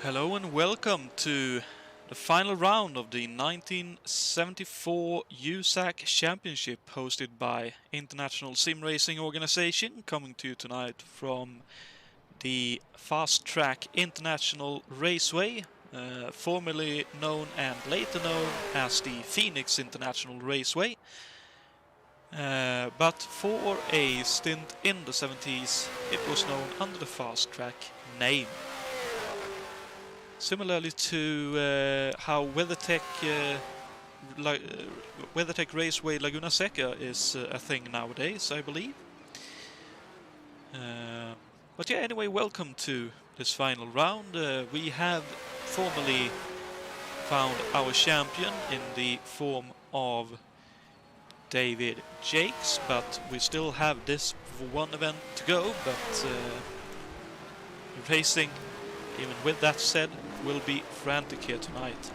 Hello and welcome to the final round of the 1974 USAC Championship hosted by International Sim Racing Organization, coming to you tonight from the Fast Track International Raceway, formerly known and later known as the Phoenix International Raceway. But for a stint in the 70s, it was known under the Fast Track name. Similarly to how WeatherTech Raceway Laguna Seca is a thing nowadays, I believe. But yeah, anyway, welcome to this final round. We have formally found our champion in the form of David Jakes, but we still have this one event to go, but racing, even with that said, will be frantic here tonight.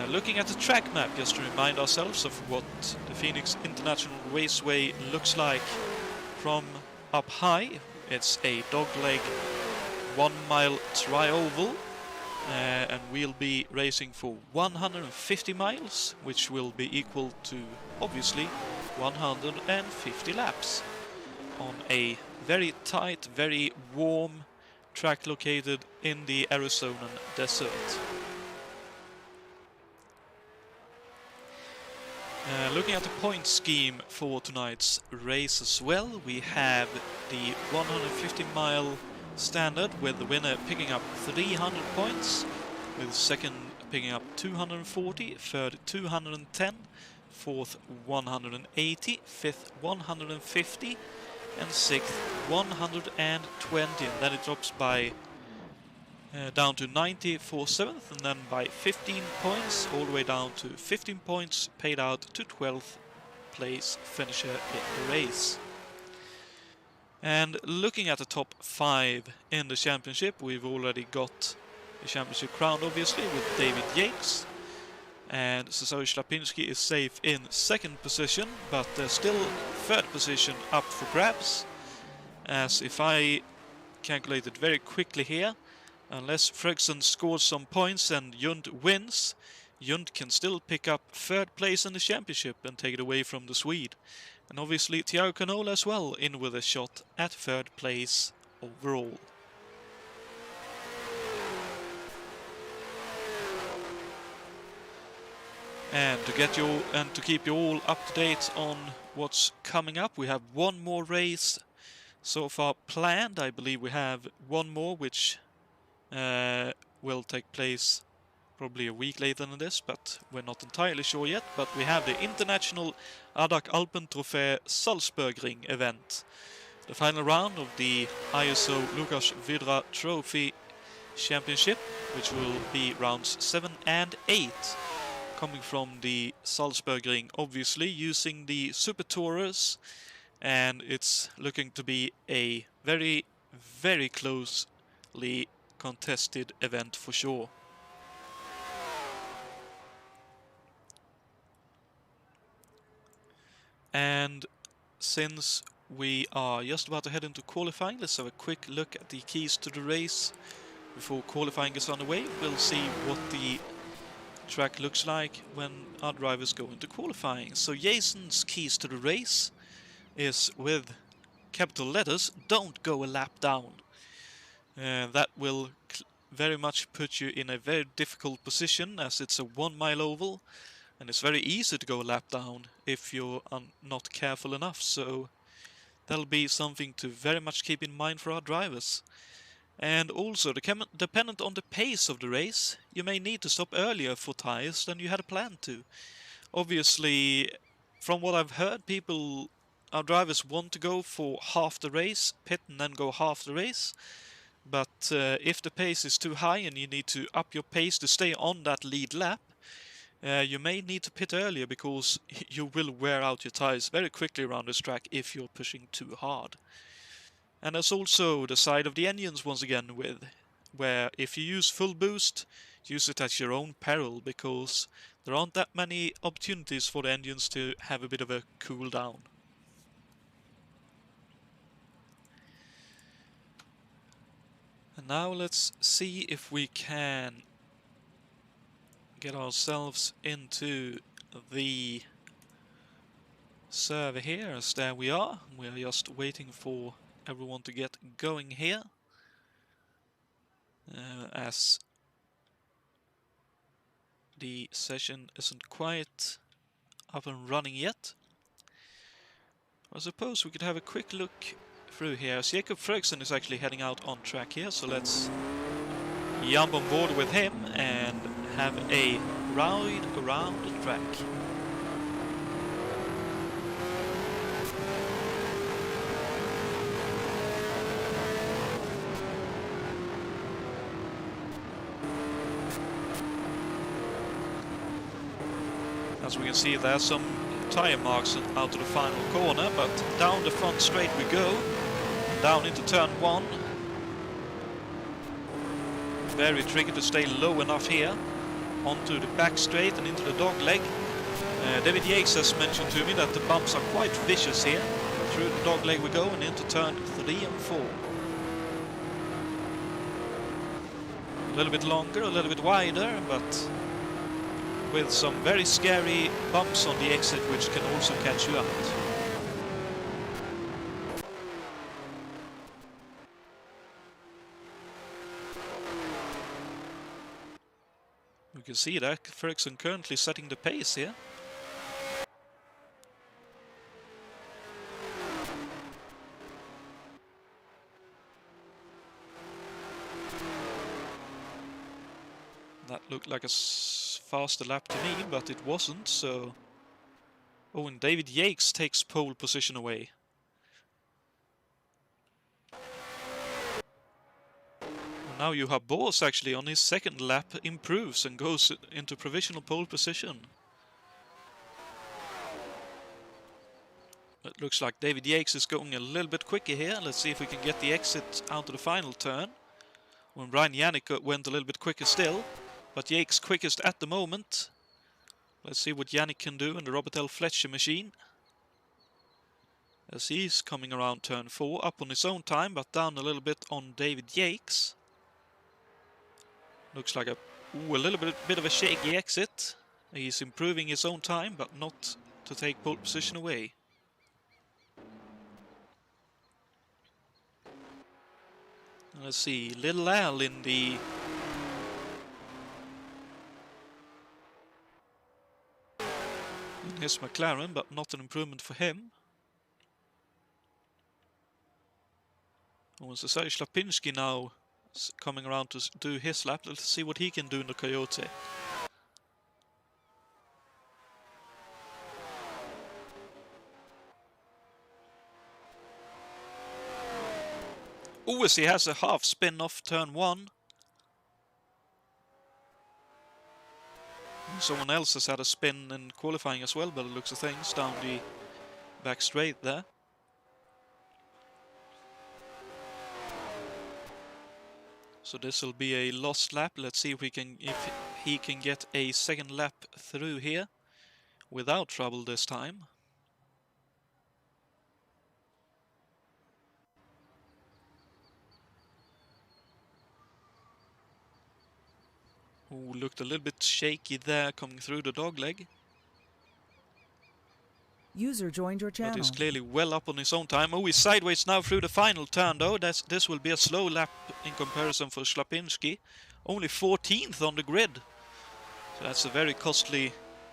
Looking at the track map, just to remind ourselves of what the Phoenix International Raceway looks like from up high. It's a dogleg 1 mile tri-oval, and we'll be racing for 150 miles, which will be equal to, obviously, 150 laps on a very tight, very warm track located in the Arizonan desert. Looking at the point scheme for tonight's race as well, we have the 150-mile standard with the winner picking up 300 points, with second picking up 240, third 210, fourth 180, fifth 150, and sixth 120, and then it drops by down to 90 for seventh, and then by 15 points all the way down to 15 points paid out to 12th place finisher in the race. And looking at the top 5 in the championship, we've already got the championship crown obviously with David Yates, and Cesare Schlapinski is safe in second position, but there's still third position up for grabs, as if I calculate it very quickly here, unless Fregson scores some points and Jund wins, Jund can still pick up third place in the championship and take it away from the Swede. And obviously Thiago Canola as well in with a shot at third place overall. And to keep you all up to date on what's coming up, we have one more race so far planned. I believe we have one more which will take place probably a week later than this, but we're not entirely sure yet. But we have the International ADAC Alpentrophäe Salzburgring event, the final round of the ISO Lucas Vidra Trophy Championship, which will be rounds 7 and 8. Coming from the Salzburgring, obviously, using the Super Tourers, and it's looking to be a very, very closely contested event for sure. And since we are just about to head into qualifying, let's have a quick look at the keys to the race before qualifying gets underway. We'll see what the track looks like when our drivers go into qualifying. So Jason's keys to the race is with capital letters: don't go a lap down. That will very much put you in a very difficult position, as it's a 1 mile oval and it's very easy to go a lap down if you're not careful enough. So that'll be something to very much keep in mind for our drivers. And also, dependent on the pace of the race, you may need to stop earlier for tires than you had planned to. Obviously, from what I've heard, our drivers want to go for half the race, pit and then go half the race. But if the pace is too high and you need to up your pace to stay on that lead lap, you may need to pit earlier, because you will wear out your tires very quickly around this track if you're pushing too hard. And there's also the side of the engines once again, where if you use full boost, use it at your own peril, because there aren't that many opportunities for the engines to have a bit of a cool down. And now let's see if we can get ourselves into the server here, as there we are. We are just waiting for everyone to get going here, as the session isn't quite up and running yet. I suppose we could have a quick look through here. Jakob Fredriksson is actually heading out on track here, so let's jump on board with him and have a ride around the track. As we can see, there's some tire marks out to the final corner, but down the front straight we go, down into turn 1. Very tricky to stay low enough here, onto the back straight and into the dog leg. David Yates has mentioned to me that the bumps are quite vicious here. Through the dog leg we go and into turn 3 and 4. A little bit longer, a little bit wider, but with some very scary bumps on the exit which can also catch you out. You can see that Fredriksson currently setting the pace here. That looked like a faster lap to me, but it wasn't, so... Oh, and David Yates takes pole position away. Now Juha Boos actually on his second lap improves and goes into provisional pole position. It looks like David Yates is going a little bit quicker here. Let's see if we can get the exit out of the final turn. When Brian Yannick went a little bit quicker still, but Yates quickest at the moment. Let's see what Yannick can do in the Robert L. Fletcher machine. As he's coming around turn 4, up on his own time, but down a little bit on David Yates. Looks like a little bit of a shaky exit. He's improving his own time, but not to take pole position away. Let's see, Little Al in the in his McLaren, but not an improvement for him. Oh, so Sergej Lapinski now coming around to do his lap. Let's see what he can do in the Coyote. Oh, as he has a half spin off turn 1. Someone else has had a spin in qualifying as well, but it looks of things down the back straight there. So this will be a lost lap. Let's see if he can get a second lap through here without trouble this time. Ooh, looked a little bit shaky there coming through the dogleg. User joined your channel. But he's clearly well up on his own time. Oh, he's sideways now through the final turn though. This will be a slow lap in comparison for Slapinski. Only 14th on the grid. So that's a very costly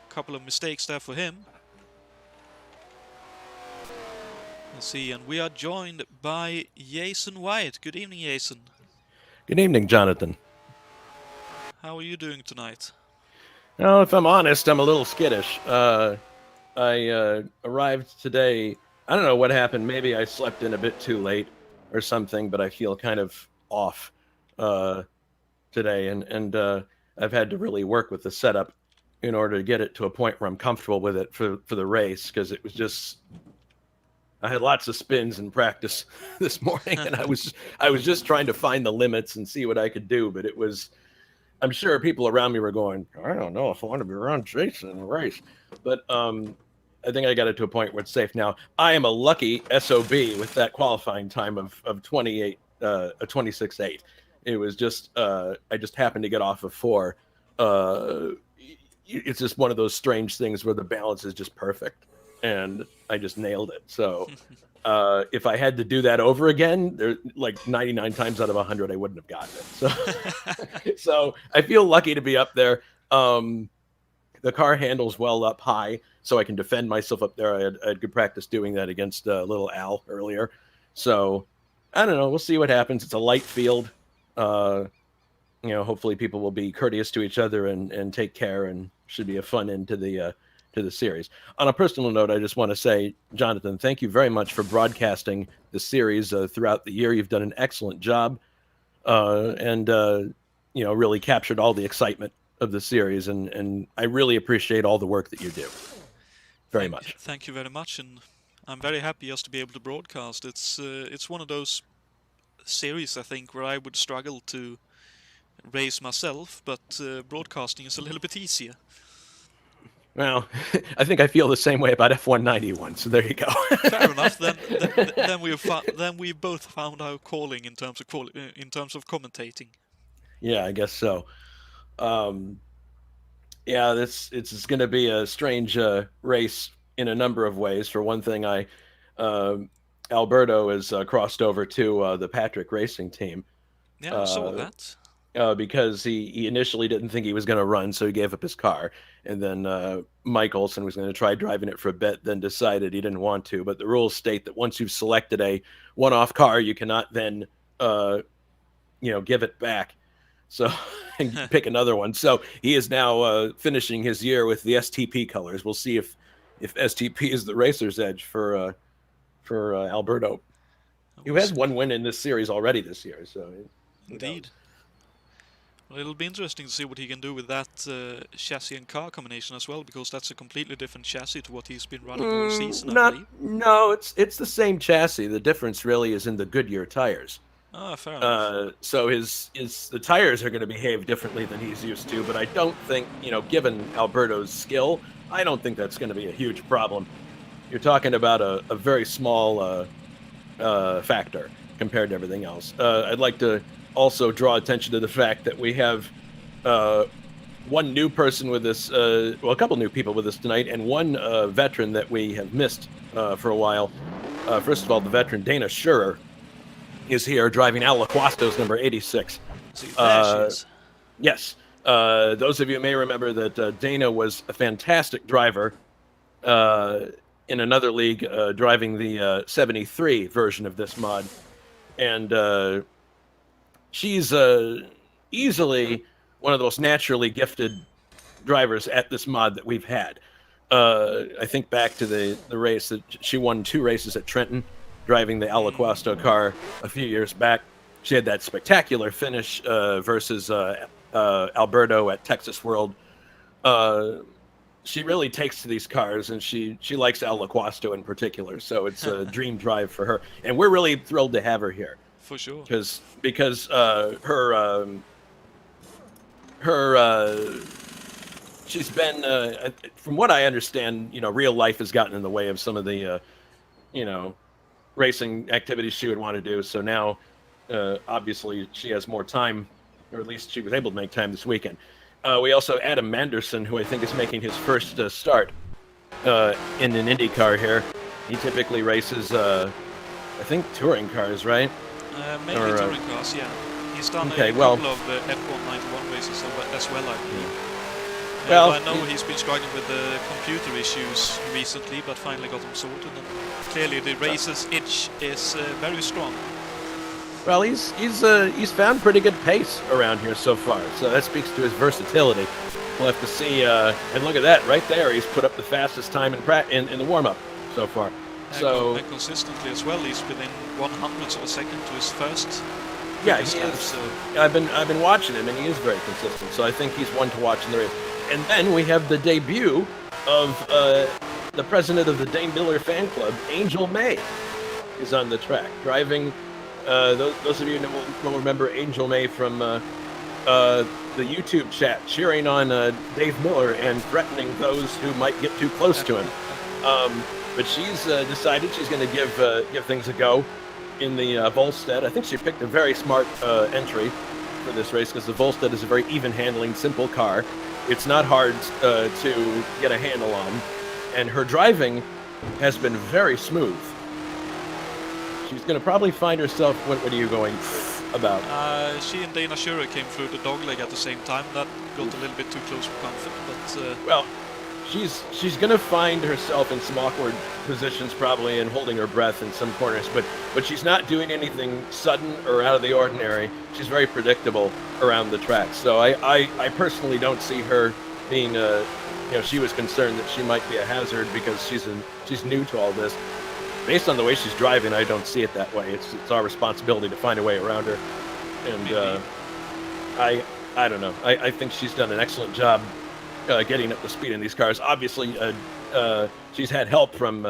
couple of mistakes there for him. Let's see, and we are joined by Jason Wyatt. Good evening, Jason. Good evening, Jonathan. How are you doing tonight? Well, if I'm honest, I'm a little skittish. I arrived today. I don't know what happened. Maybe I slept in a bit too late or something, but I feel kind of off today. And I've had to really work with the setup in order to get it to a point where I'm comfortable with it for the race, because it was just... I had lots of spins in practice this morning, and I was just trying to find the limits and see what I could do, but it was... I'm sure people around me were going, I don't know if I want to be around Jason in the race. But I think I got it to a point where it's safe now. I am a lucky SOB with that qualifying time of 26.8. It was just I just happened to get off of 4. It's just one of those strange things where the balance is just perfect, and I just nailed it. So if I had to do that over again, there like 99 times out of 100, I wouldn't have gotten it. So so I feel lucky to be up there. The car handles well up high, so I can defend myself up there. I had good practice doing that against little Al earlier. So I don't know. We'll see what happens. It's a light field. Hopefully people will be courteous to each other and take care, and should be a fun end to the series. On a personal note, I just want to say, Jonatan, thank you very much for broadcasting the series throughout the year. You've done an excellent job, and really captured all the excitement of the series, and I really appreciate all the work that you do. Very much. Thank you very much, and I'm very happy just to be able to broadcast. It's one of those series, I think, where I would struggle to race myself, but broadcasting is a little bit easier. Well, I think I feel the same way about F191, so there you go. Fair enough. Then we both found our calling in terms of commentating. Yeah, I guess so. It's going to be a strange race in a number of ways. For one thing, Alberto is crossed over to the Patrick Racing team. Yeah, I saw that. Because he initially didn't think he was going to run, so he gave up his car. And then Mike Olson was going to try driving it for a bit, then decided he didn't want to. But the rules state that once you've selected a one-off car, you cannot then, give it back. So and pick another one. So he is now finishing his year with the STP colors. We'll see if STP is the racer's edge for Alberto, who has one win in this series already this year. So indeed. Well, it'll be interesting to see what he can do with that chassis and car combination as well, because that's a completely different chassis to what he's been running all season, I believe. No, it's the same chassis. The difference really is in the Goodyear tires. Fair enough. So the tires are going to behave differently than he's used to, but I don't think, given Alberto's skill, I don't think that's going to be a huge problem. You're talking about a very small factor compared to everything else. I'd like to also draw attention to the fact that we have one new person with us, a couple new people with us tonight, and one veteran that we have missed for a while. First of all, the veteran Dana Schurer is here driving Al Laquasto's number 86. Yes. Those of you may remember that Dana was a fantastic driver in another league, driving the 73 version of this mod. And she's easily one of the most naturally gifted drivers at this mod that we've had. I think back to the race that she won 2 races at Trenton, driving the Al Laquasto car a few years back. She had that spectacular finish versus Alberto at Texas World. She really takes to these cars, and she likes Al Laquasto in particular, so it's a dream drive for her. And we're really thrilled to have her here. For sure. Because she's been, from what I understand, real life has gotten in the way of some of the, racing activities she would want to do. So now, obviously, she has more time, or at least she was able to make time this weekend. We also have Adam Manderson, who I think is making his first start in an Indy car here. He typically races, I think, touring cars, right? Mainly touring cars, yeah. He's done a couple of F1 91 races as well, I believe. Well, I know he's been struggling with the computer issues recently, but finally got them sorted. And clearly, the racer's itch is very strong. Well, he's found pretty good pace around here so far, so that speaks to his versatility. We'll have to see. And look at that, right there. He's put up the fastest time in the warm-up so far. And consistently as well. He's within 100ths of a second to his first. Yeah, he is. So. I've been watching him, and he is very consistent. So I think he's one to watch in the race. And then we have the debut of the president of the Dane Miller fan club, Angel May, is on the track driving. Those of you who will remember Angel May from the YouTube chat, cheering on Dave Miller and threatening those who might get too close to him. But she's decided she's going to give things a go in the Volstead. I think she picked a very smart entry. for this race because the Volstead is a very even-handling, simple car. It's not hard to get a handle on, and her driving has been very smooth. She's going to probably find herself... What are you going about? She and Dana Schurer came through the dogleg at the same time. That got a little bit too close for comfort, but... Well, she's going to find herself in some awkward positions probably and holding her breath in some corners, but she's not doing anything sudden or out of the ordinary. She's very predictable around the track. So I personally don't see her being she was concerned that she might be a hazard because she's new to all this. Based on the way she's driving, I don't see it that way. It's our responsibility to find a way around her. And I don't know. I think she's done an excellent job getting up to speed in these cars. Obviously, she's had help from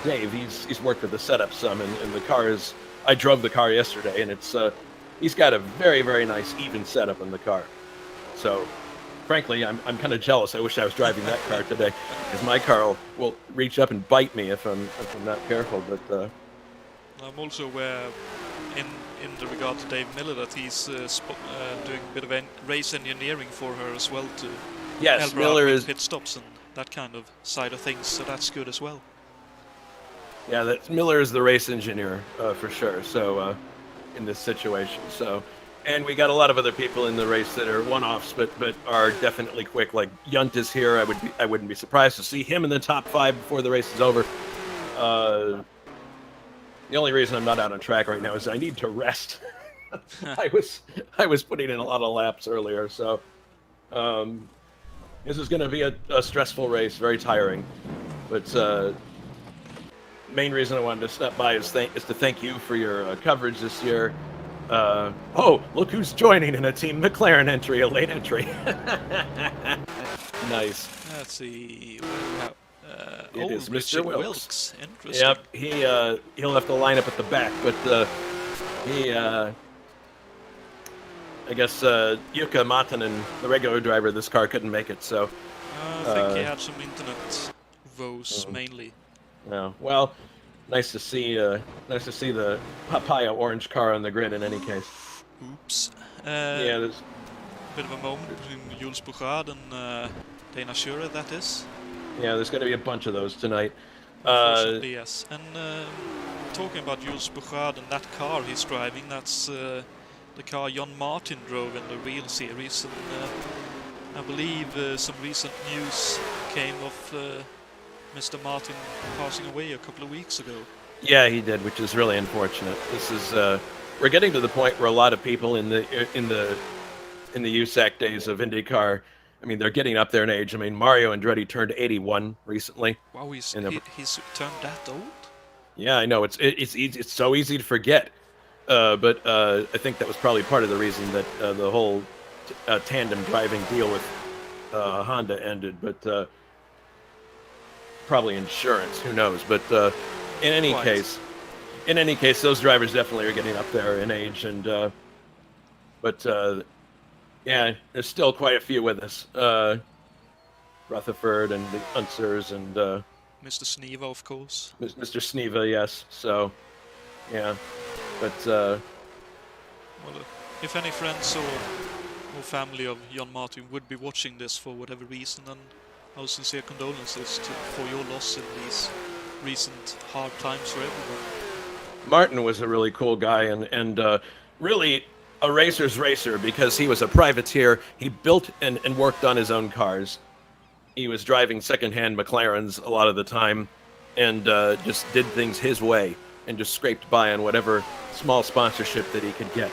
Dave. He's worked with the setup some, and the car is... I drove the car yesterday, and it's he's got a very, very nice even setup in the car. So, frankly, I'm kind of jealous. I wish I was driving that car today, because my car will reach up and bite me if I'm not careful. But I'm also aware, in the regard to Dave Miller, that he's doing a bit of race engineering for her as well to help her Miller out with is pit stops and that kind of side of things. So that's good as well. Yeah, Miller is the race engineer for sure. So in this situation, and we got a lot of other people in the race that are one-offs, but are definitely quick. Like Yunt is here. I wouldn't be surprised to see him in the top 5 before the race is over. The only reason I'm not out on track right now is I need to rest. I was putting in a lot of laps earlier, so this is going to be a stressful race, very tiring. But main reason I wanted to stop by is to thank you for your coverage this year. Oh, look who's joining in a Team McLaren entry, a late entry. Nice. Let's see. What do we have? It is Mr. Richard Wilkes. Interesting. Yep, he'll have to line up at the back, but I guess Jukka Matanen, the regular driver of this car, couldn't make it. So I think he had some internet woes mainly. No, well, nice to see the papaya orange car on the grid. In any case. Oops. Yeah, there's a bit of a moment between Jules Bourgaard and Dana Schurer, that is. Yeah, there's going to be a bunch of those tonight. Unfortunately, yes. And talking about Jules Bourgaard and that car he's driving, that's the car John Martin drove in the Real Series. And I believe some recent news came of Mr. Martin passing away a couple of weeks ago. Yeah, he did, which is really unfortunate. This is we're getting to the point where a lot of people in the USAC days of IndyCar, I mean, they're getting up there in age. I mean, Mario Andretti turned 81 recently. Wow, he's turned that old? Yeah, I know. It's so easy to forget. But I think that was probably part of the reason that the whole tandem driving deal with Honda ended. But probably insurance, who knows? But in any case, those drivers definitely are getting up there in age. And yeah, there's still quite a few with us. Rutherford and the Unsers and Mr. Sneva, of course. Mr. Sneva, yes. So, yeah, but well, if any friends or family of John Martin would be watching this for whatever reason, then our sincere condolences for your loss in these recent hard times for everyone. Martin was a really cool guy and really a racer's racer because he was a privateer. He built and worked on his own cars. He was driving secondhand McLarens a lot of the time and just did things his way and just scraped by on whatever small sponsorship that he could get.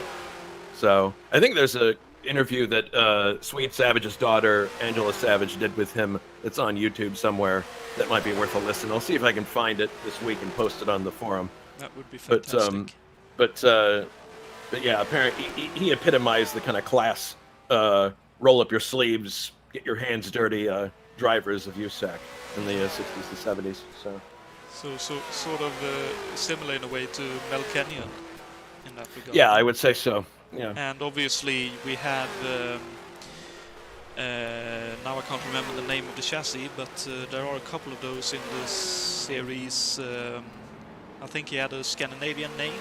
So I think there's a interview that Sweet Savage's daughter, Angela Savage, did with him that's on YouTube somewhere that might be worth a listen. I'll see if I can find it this week and post it on the forum. That would be fantastic. But yeah, apparently he epitomized the kind of class, roll up your sleeves, get your hands dirty drivers of USAC in the 60s and 70s. So sort of similar in a way to Mel Kenyon in that regard. Yeah, I would say so. Yeah. And obviously we have now I can't remember the name of the chassis, but there are a couple of those in this series. I think he had a Scandinavian name.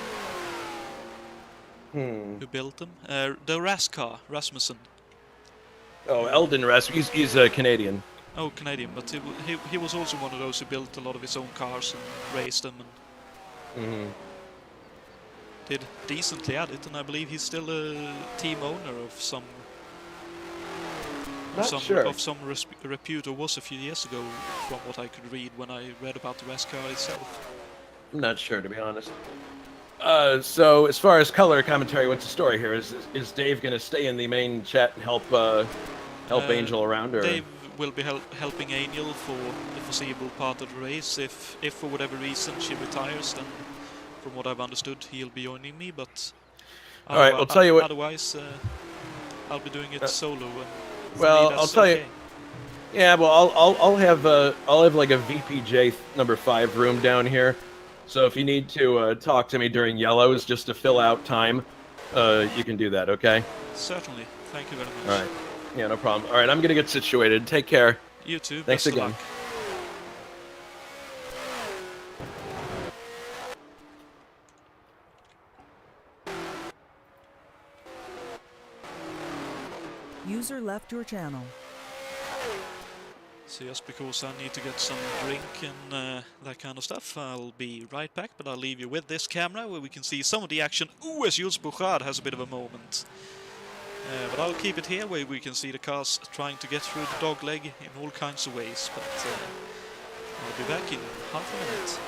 who built them. The car, Rasmussen. Oh, Eldon Rasmussen. He's Canadian. Oh, Canadian, but he was also one of those who built a lot of his own cars and raced them and did decently at it. And I believe he's still a team owner of some repute, or was a few years ago, from what I could read when I read about the race car itself. I'm not sure, to be honest. So as far as color commentary, what's the story here? Is Dave going to stay in the main chat and help Angel around, or Dave will be helping Angel for the foreseeable part of the race. If for whatever reason she retires, then from what I've understood, he'll be joining me. But all right, I'll tell you what. Otherwise, I'll be doing it solo. Well, I'll tell you. Yeah, well, I'll have like a VPJ number 5 room down here. So if you need to talk to me during yellows just to fill out time, you can do that, okay? Certainly. Thank you very much. All right. Yeah, no problem. All right, I'm going to get situated. Take care. You too. Thanks Best again. of luck. User left your channel. So just because I need to get some drink and that kind of stuff, I'll be right back, but I'll leave you with this camera where we can see some of the action. Ooh, as Jules Bouchard has a bit of a moment. But I'll keep it here where we can see the cars trying to get through the dog leg in all kinds of ways, but I'll be back in half a minute.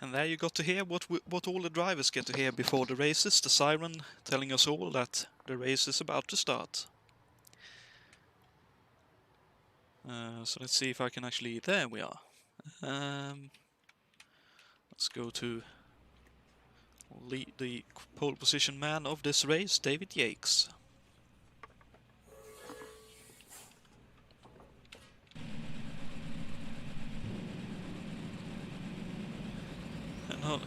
And there you got to hear what all the drivers get to hear before the races, the siren telling us all that the race is about to start. So let's see if I can actually... There we are. Let's go to the pole position man of this race, David Yates.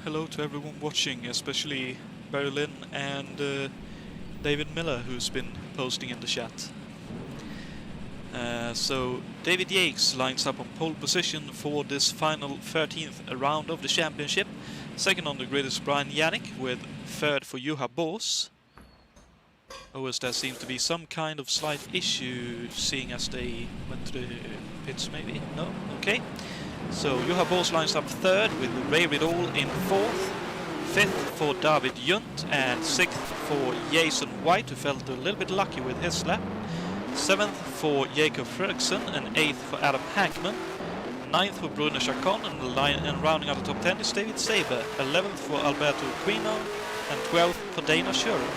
Hello to everyone watching, especially Barry Lynn and David Miller, who's been posting in the chat. So David Yates lines up on pole position for this final 13th round of the championship. Second on the grid is Brian Yannick, with third for Juha Boos. Oh, as there seems to be some kind of slight issue, seeing as they went to the pits maybe? No? Okay. So Juha Boos lines up third with Ray Riddall in fourth, fifth for David Junt, and sixth for Jason White, who felt a little bit lucky with his lap. Seventh for Jacob Fredriksson, and eighth for Adam Hackman. Ninth for Bruno Chacon, and rounding out the top 10 is David Saber. 11th for Alberto Quino, and 12th for Dana Schurer.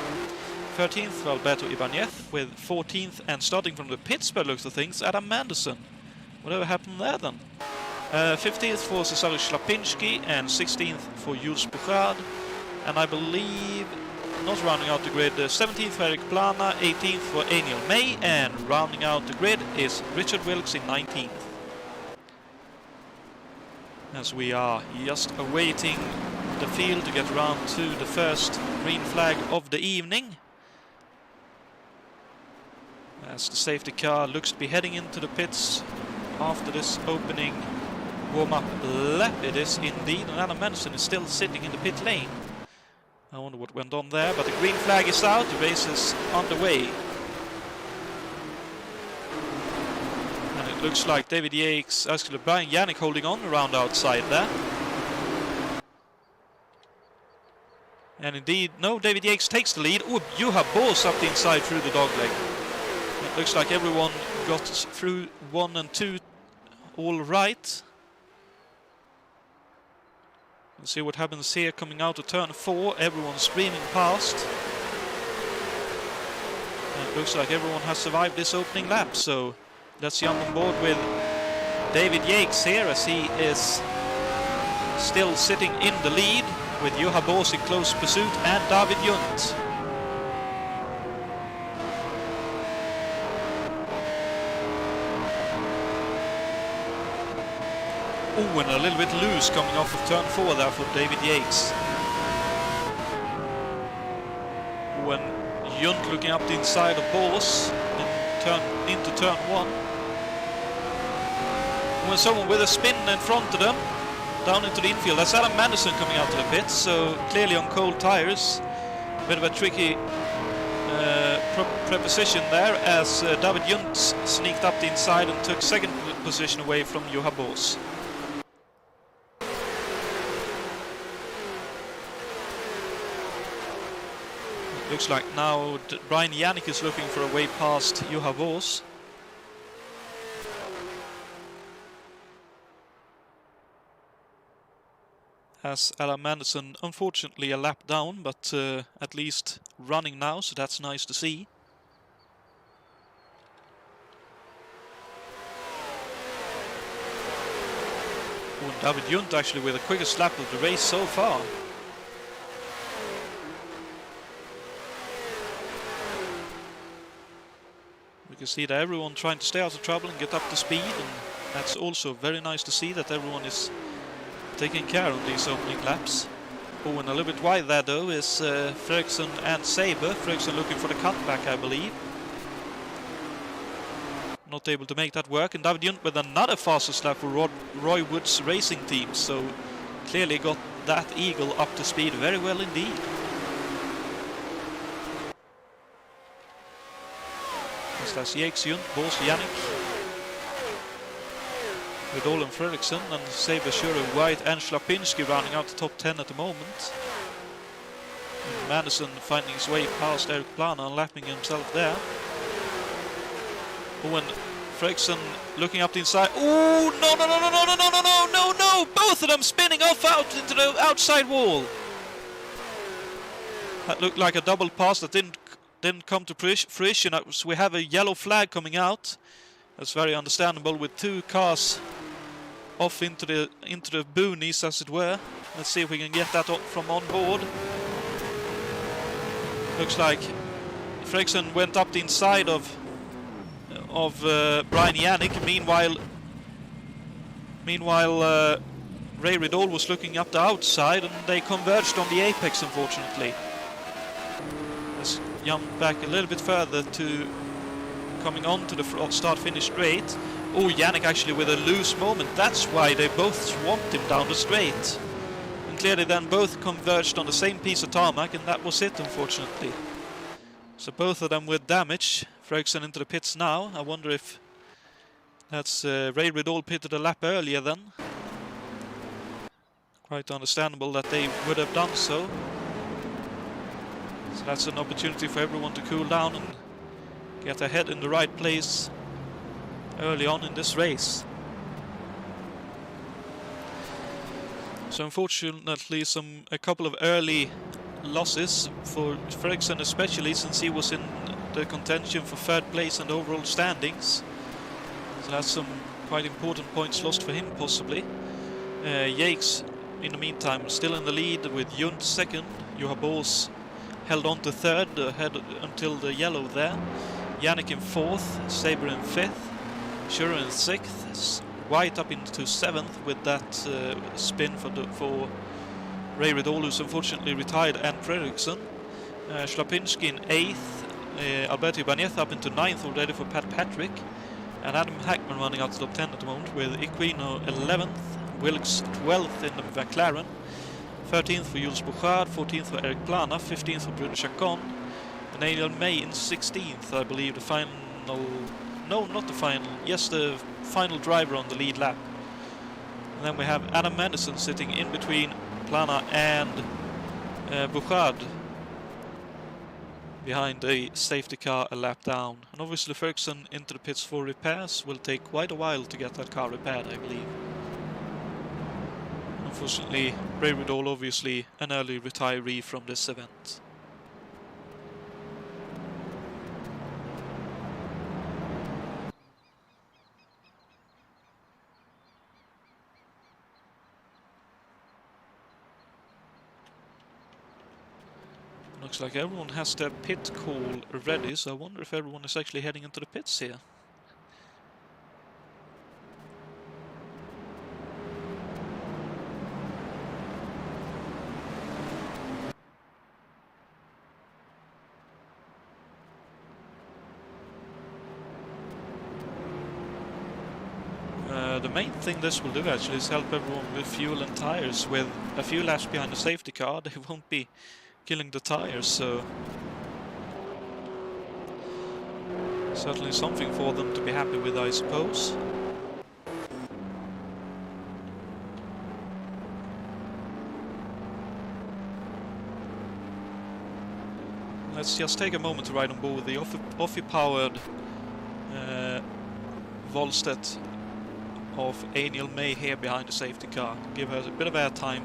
13th for Alberto Ibañez, with 14th and starting from the pits by looks of things, Adam Manderson. Whatever happened there then? 15th for Cesare Schlapinski, and 16th for Jules Bouchard, and I believe, not rounding out the grid, 17th for Eric Plana, 18th for Aniel May, and rounding out the grid is Richard Wilkes in 19th. As we are just awaiting the field to get around to the first green flag of the evening, as the safety car looks to be heading into the pits after this opening warm-up lap. It is indeed, and Adam Manderson is still sitting in the pit lane. I wonder what what went on there, but the green flag is out, the race is underway. And it looks like David Yates, actually Brian Yannick holding on around outside there. And indeed, no, David Yates takes the lead. Oh, Juha Boos up the inside through the dogleg. It looks like everyone got through 1 and 2 all right. Let's see what happens here coming out of turn 4. Everyone screaming past. And it looks like everyone has survived this opening lap. So let's jump on board with David Yates here as he is still sitting in the lead, with Juha Boos in close pursuit and David Junt. Oh, and a little bit loose coming off of turn 4 there for David Yates. When Junt looking up the inside of Boos into turn 1. When someone with a spin in front of them, down into the infield. That's Adam Manderson coming out of the pits, so clearly on cold tires. A bit of a tricky preposition there as David Junt sneaked up the inside and took second position away from Juha Boos. Looks like now Brian Yannick is looking for a way past Juha Boos. As Alan Manderson, unfortunately a lap down, but at least running now, so that's nice to see. Oh, and David Junt actually with the quickest lap of the race so far. We can see that everyone trying to stay out of trouble and get up to speed, and that's also very nice to see that everyone is taking care of these opening laps. Oh, and a little bit wide there though is Fredriksson and Saber. Fredriksson looking for the cutback, I believe. Not able to make that work, and David Junt with another fastest lap for Roy Wood's racing team, so clearly got that eagle up to speed very well indeed. That's Yates, Junt, Boos, Yannick. With Olin Fredriksson and Saber, Shure, White and Schlapinski rounding out the top 10 at the moment. And Madison finding his way past Eric Plana and lapping himself there. Oh, and Fredriksson looking up the inside. Oh, no! Both of them spinning off out into the outside wall. That looked like a double pass that didn't come to fruition. So we have a yellow flag coming out. That's very understandable with 2 cars off into the boonies, as it were. Let's see if we can get that from on board. Looks like Fredriksson went up the inside of Brian Yannick. Meanwhile, Ray Riddle was looking up the outside, and they converged on the apex, unfortunately. Let's jump back a little bit further to coming on to the start-finish straight. Oh, Yannick actually with a loose moment. That's why they both swamped him down the straight. And clearly then both converged on the same piece of tarmac, and that was it, unfortunately. So both of them with damage. Fredriksson into the pits now. I wonder if that's Ray Riddle pitted a lap earlier then. Quite understandable that they would have done so. So that's an opportunity for everyone to cool down and get ahead in the right place early on in this race. So unfortunately a couple of early losses for Fredriksson, especially since he was in the contention for 3rd place and overall standings. So that's some quite important points lost for him possibly. Yates in the meantime still in the lead with Junt 2nd. Juha Boos held on to 3rd ahead until the yellow there. Yannick in 4th, Saber in 5th, Shure in 6th, White up into 7th with that spin for Ray Riddle, who's unfortunately retired, and Fredriksson. Schlapinski in 8th, Alberto Ibañez up into 9th already for Pat Patrick, and Adam Hackman running out to top 10 at the moment with Equino 11th, Wilkes 12th in the McLaren, 13th for Jules Bouchard, 14th for Eric Plana, 15th for Bruno Chacon, and Daniel May in 16th, I believe, the final... No, not the final. Yes, the final driver on the lead lap. And then we have Adam Madison sitting in between Plana and Bouchard, behind a safety car a lap down. And obviously Ferguson into the pits for repairs. Will take quite a while to get that car repaired, I believe. Unfortunately, Ray Riddle obviously an early retiree from this event. Looks like everyone has their pit call ready, so I wonder if everyone is actually heading into the pits here. The main thing this will do actually is help everyone with fuel and tires. With a few laps behind the safety car, they won't be killing the tires, so certainly something for them to be happy with, I suppose. Let's just take a moment to ride on board the Offie-powered Volstedt of Daniel May here behind the safety car. Give her a bit of airtime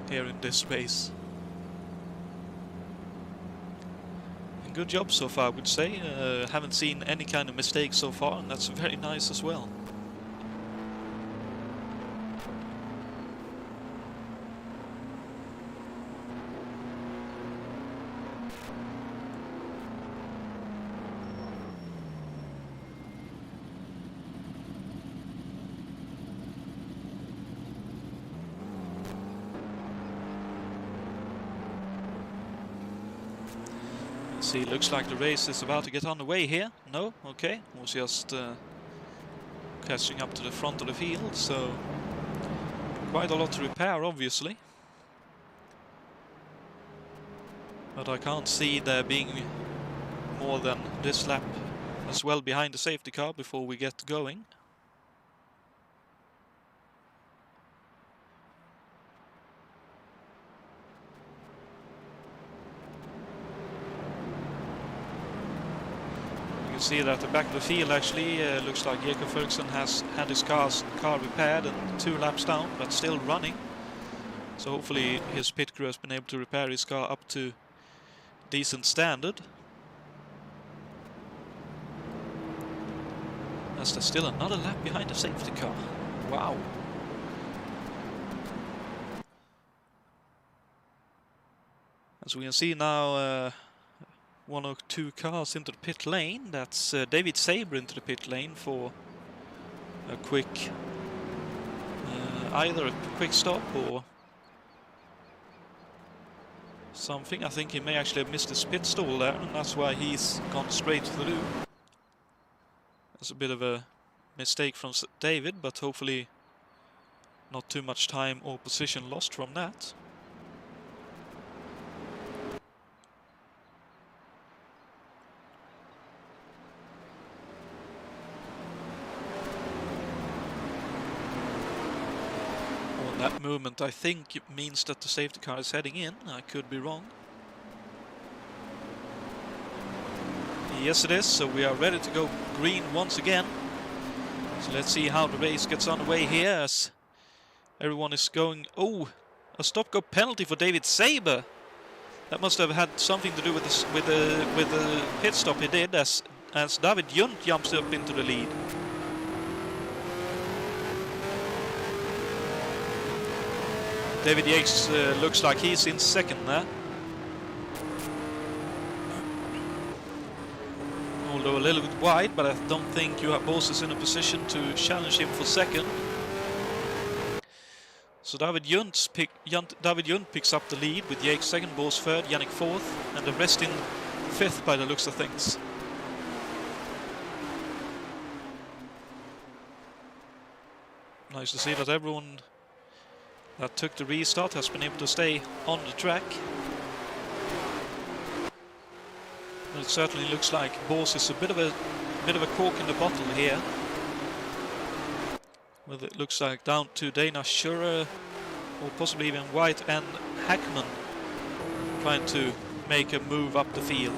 here in this race. And good job so far, I would say. Haven't seen any kind of mistakes so far, and that's very nice as well. See, looks like the race is about to get underway here. No? Okay. Was just catching up to the front of the field, so quite a lot to repair, obviously. But I can't see there being more than this lap as well behind the safety car before we get going. See that at the back of the field actually looks like Jakob Ferguson has had his car repaired and 2 laps down, but still running. So hopefully his pit crew has been able to repair his car up to decent standard. As there's still another lap behind the safety car. Wow. As we can see now, 1 or 2 cars into the pit lane. That's David Saber into the pit lane for a quick, either a quick stop or something. I think he may actually have missed his pit stall there, and that's why he's gone straight through. That's a bit of a mistake from David, but hopefully not too much time or position lost from that. That movement, I think, it means that the safety car is heading in. I could be wrong. Yes, it is. So we are ready to go green once again. So let's see how the race gets underway here as everyone is going... Oh, a stop-go penalty for David Saber. That must have had something to do with this, with the pit stop he did as David Junt jumps up into the lead. David Yates looks like he's in second there. Although a little bit wide, but I don't think Johan Bos is in a position to challenge him for second. So David Junt picks up the lead with Yates second, Bos third, Yannick fourth, and the rest in fifth by the looks of things. Nice to see that everyone that took the restart has been able to stay on the track. It certainly looks like Bors is a bit of a cork in the bottle here. Well, it looks like down to Dana Schurer or possibly even White and Hackman trying to make a move up the field.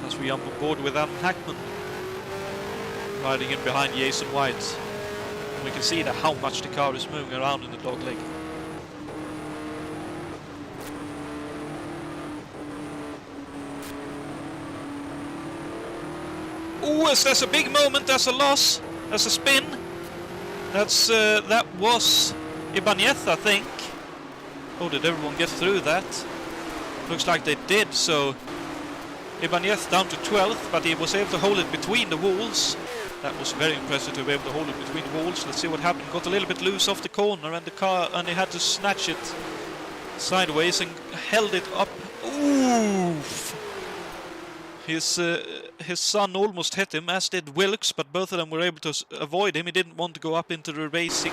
As we jump on board with Adam Hackman riding in behind Jason White. We can see that how much the car is moving around in the dogleg. Oh, there's a big moment, there's a loss, there's a spin. That was Ibañez, I think. Oh, did everyone get through that? Looks like they did, so Ibañez down to 12th, but he was able to hold it between the walls. That was very impressive to be able to hold it between the walls. Let's see what happened. Got a little bit loose off the corner and the car, and he had to snatch it sideways and held it up. Oof! His son almost hit him, as did Wilkes, but both of them were able to avoid him. He didn't want to go up into the racing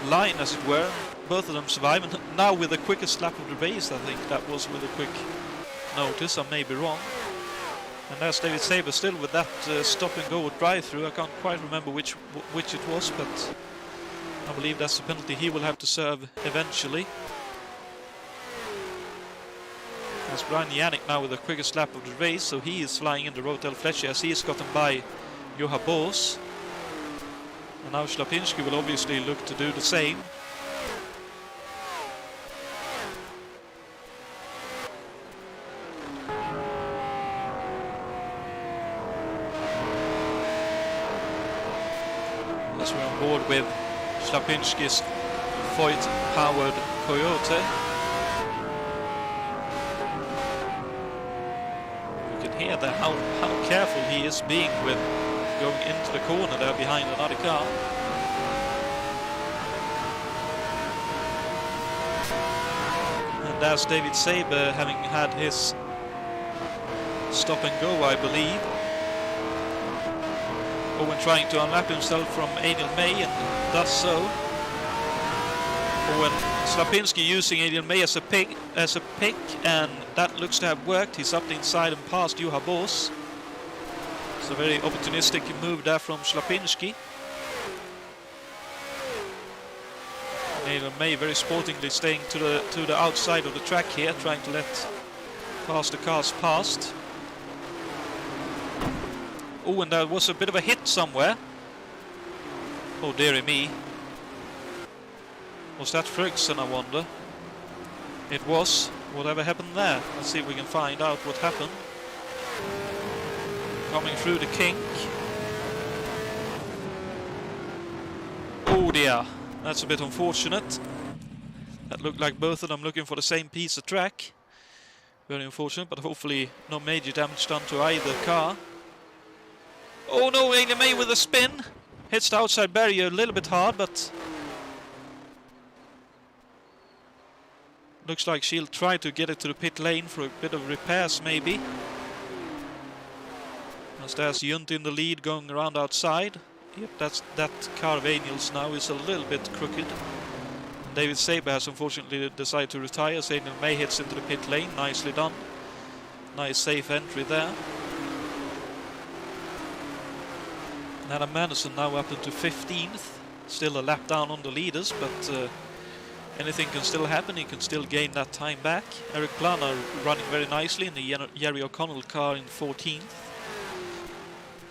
line, as it were. Both of them survived, and now with the quickest lap of the race, I think that was with a quick notice. I may be wrong. And there's David Saber still with that stop and go drive-through. I can't quite remember which it was, but I believe that's the penalty he will have to serve eventually. That's Brian Yannick now with the quickest lap of the race, so he is flying in the Rotel Fletcher as he has gotten by Johan Bors. And now Slapinski will obviously look to do the same. As we're on board with Slapinski's Voigt-powered Coyote. Hear that how careful he is being with going into the corner there behind another car. And there's David Saber having had his stop and go, I believe. Owen trying to unlap himself from Adrian May and does so. Owen Slapinski using Adrian May as a pick, and that looks to have worked. He's up the inside and past Johan Bors. It's a very opportunistic move there from Slapinski. Adrian May very sportingly staying to the outside of the track here, trying to let faster cars past. Oh, and there was a bit of a hit somewhere. Oh, dearie me. Was that Ferguson, I wonder? It was. Whatever happened there? Let's see if we can find out what happened. Coming through the kink. Oh dear, that's a bit unfortunate. That looked like both of them looking for the same piece of track. Very unfortunate, but hopefully no major damage done to either car. Oh no, Adrian May with a spin. Hits the outside barrier a little bit hard, but looks like she'll try to get it to the pit lane for a bit of repairs, maybe. As there's Junt in the lead going around outside. Yep, that car of Angels now is a little bit crooked. David Saber has unfortunately decided to retire. As Adrian May hits into the pit lane. Nicely done. Nice safe entry there. And Adam Madison now up into 15th. Still a lap down on the leaders, but anything can still happen. He can still gain that time back. Eric Plana running very nicely in the Jerry O'Connell car in 14th.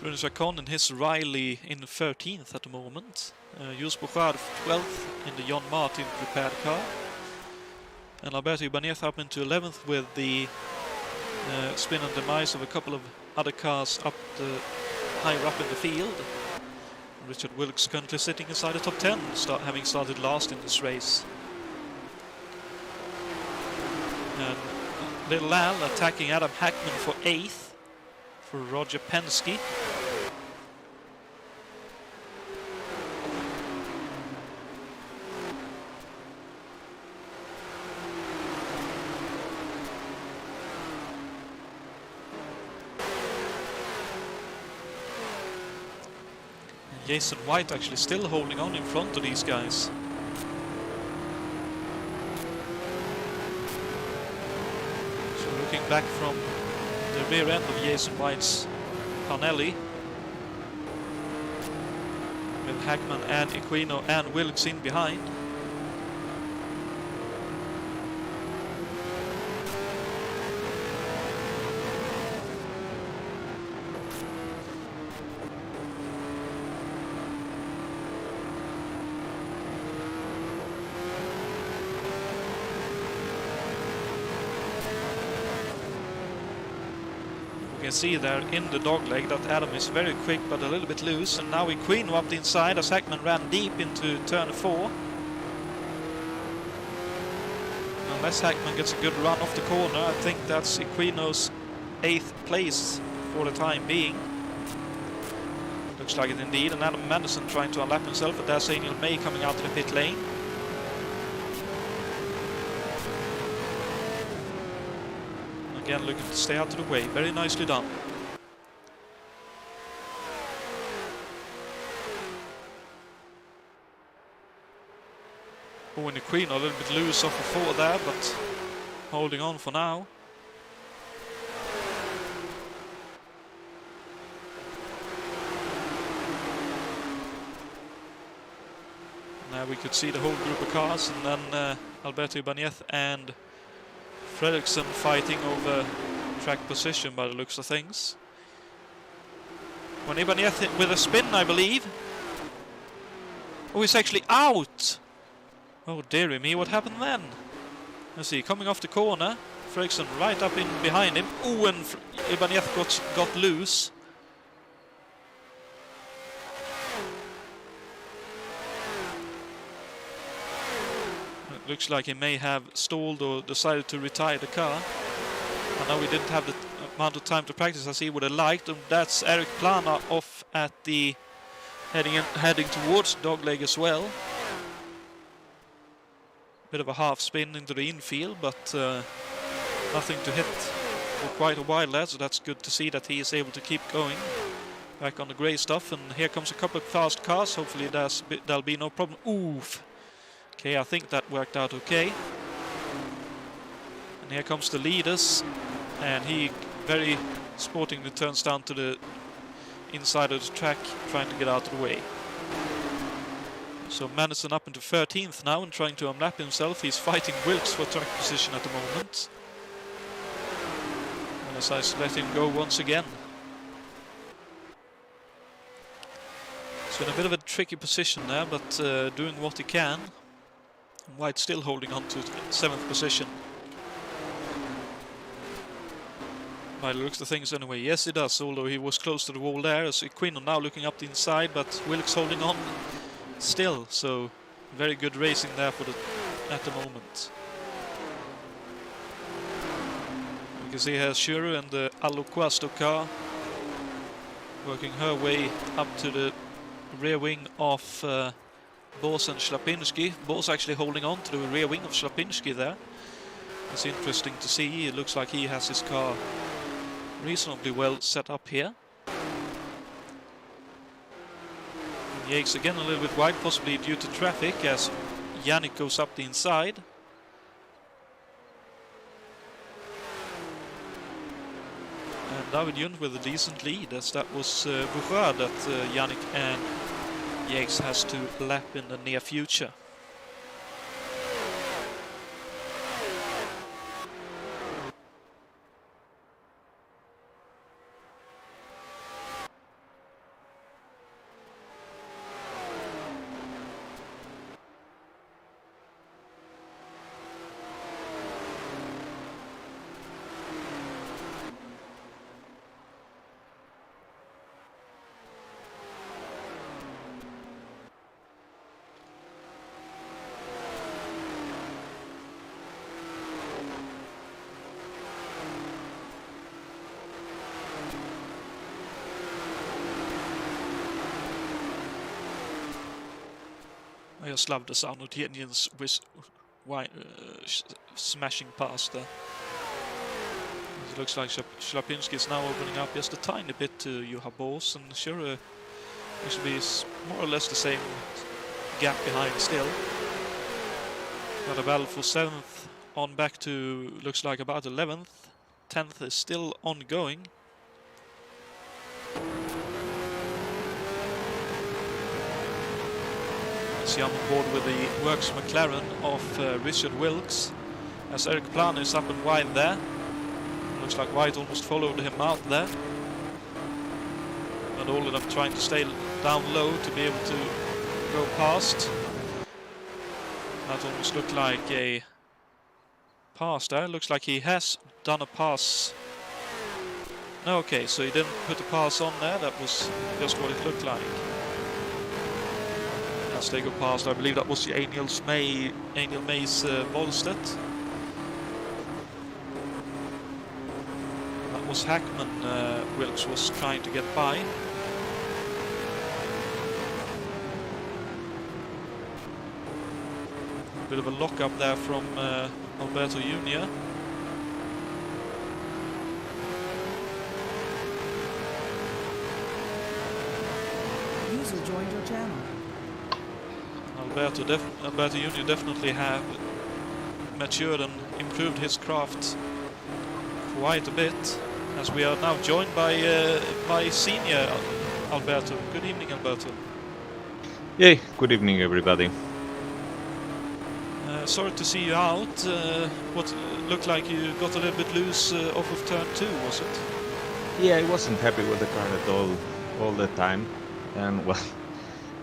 Rune Chacon and his Riley in 13th at the moment. Jules Bouchard 12th in the John Martin prepared car. And Alberto Ibañez up into 11th with the spin and demise of a couple of other cars higher up in the field. Richard Wilkes currently sitting inside the top 10, having started last in this race. And Little Al attacking Adam Hackman for 8th for Roger Penske. Jason White actually still holding on in front of these guys. So looking back from the rear end of Jason White's Parnelli, with Hackman and Equino and Wilkes in behind. You can see there in the dogleg that Adam is very quick but a little bit loose, and now Equino up the inside as Hackman ran deep into turn 4. Unless Hackman gets a good run off the corner, I think that's Equino's 8th place for the time being. Looks like it indeed, and Adam Madison trying to unlap himself, but there's Daniel May coming out to the pit lane. Again, looking to stay out of the way. Very nicely done. Owen Equino a little bit loose off the 4 there, but holding on for now. Now we could see the whole group of cars, and then Alberto Ibañez and Fredriksson fighting over track position by the looks of things. When Ibañez hit with a spin, I believe. Oh, he's actually out! Oh dearie me, what happened then? Let's see, coming off the corner, Fredriksson right up in behind him. Oh, and Ibañez got loose. Looks like he may have stalled or decided to retire the car. I know we didn't have the amount of time to practice as he would have liked, and that's Eric Plana off at the heading towards dogleg as well. Bit of a half spin into the infield, but nothing to hit for quite a while there, so that's good to see that he is able to keep going back on the grey stuff. And here comes a couple of fast cars. Hopefully there'll be no problem. Oof. Okay, I think that worked out okay. And here comes the leaders, and he very sportingly turns down to the inside of the track, trying to get out of the way. So Madison up into 13th now and trying to unlap himself. He's fighting Wilkes for track position at the moment. And as I let him go once again. So in a bit of a tricky position there, but doing what he can. White still holding on to 7th position. By the looks of things anyway. Yes, he does, although he was close to the wall there. As Equino now looking up the inside, but Wilkes holding on still. So very good racing there at the moment. You can see here Shuru and the Aluquasto car working her way up to the rear wing of Bos and Schlapinski. Bos actually holding on to the rear wing of Schlapinski there. It's interesting to see. It looks like he has his car reasonably well set up here. And Yates again a little bit wide, possibly due to traffic, as Yannick goes up the inside. And David Jund with a decent lead, as that was Bourgeois that Yannick and Yates has to lap in the near future. I just love the sound of the engines smashing past there. It looks like Schlapinski is now opening up just a tiny bit to Juha Bos, and sure It should be more or less the same gap behind still. Got a battle for 7th on back to, looks like about 11th. 10th is still ongoing. See, I'm on board with the Works McLaren of Richard Wilkes, as Eric Plan is up and wide there. Looks like White almost followed him out there. And all of them trying to stay down low to be able to go past. That almost looked like a pass there. Looks like he has done a pass. No, okay, so he didn't put a pass on there. That was just what it looked like. As they go past, I believe that was the Angel Mays Volstedt. That was Hackman Wilkes was trying to get by. Bit of a lock up there from Alberto Jr. User joined your channel. Alberto Jr. definitely have matured and improved his craft quite a bit, as we are now joined by my senior Alberto. Good evening, Alberto. Hey, good evening, everybody. Sorry to see you out. What looked like you got a little bit loose off of turn 2, was it? Yeah, I wasn't happy with the car at all the time. And well,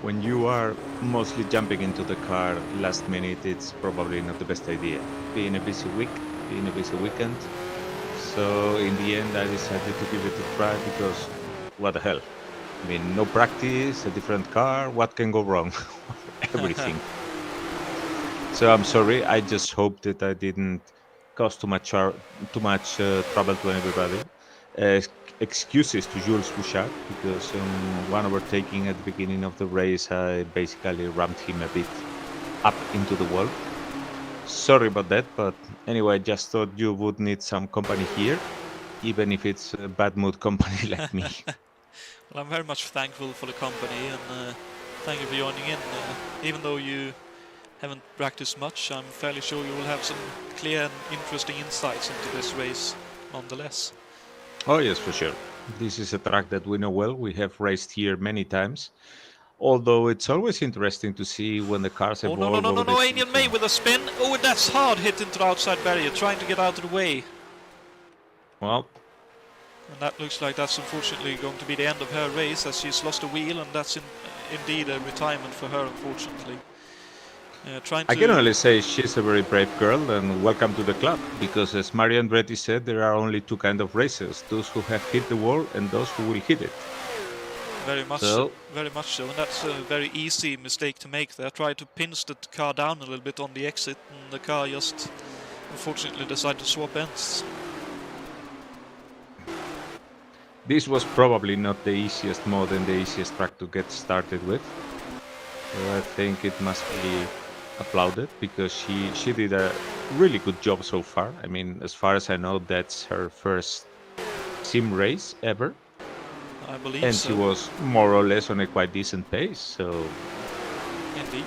when you are mostly jumping into the car last minute, it's probably not the best idea. Being a busy weekend. So in the end, I decided to give it a try because what the hell? I mean, no practice, a different car, what can go wrong? Everything. So I'm sorry. I just hope that I didn't cause too much trouble to everybody. Excuses to Jules Bouchard, because one overtaking at the beginning of the race, I basically rammed him a bit up into the wall. Sorry about that, but anyway, I just thought you would need some company here, even if it's a bad mood company like me. Well, I'm very much thankful for the company, and thank you for joining in. Even though you haven't practiced much, I'm fairly sure you will have some clear and interesting insights into this race nonetheless. Oh yes, for sure. This is a track that we know well. We have raced here many times. Although it's always interesting to see when the cars Oh, evolve. no, Angel May with a spin. Oh, that's hard hit into the outside barrier, trying to get out of the way. Well, and that looks like that's unfortunately going to be the end of her race, as she's lost a wheel, and that's indeed a retirement for her, unfortunately. I can only say she's a very brave girl, and welcome to the club, because as Mario Andretti said, there are only two kinds of racers, those who have hit the wall and those who will hit it. Very much so, and that's a very easy mistake to make there. Try to pinch the car down a little bit on the exit, and the car just unfortunately decided to swap ends. This was probably not the easiest mode and the easiest track to get started with. So I think it must be applauded, because she did a really good job so far. I mean, as far as I know, that's her first sim race ever. I believe and so. She was more or less on a quite decent pace, so... Indeed.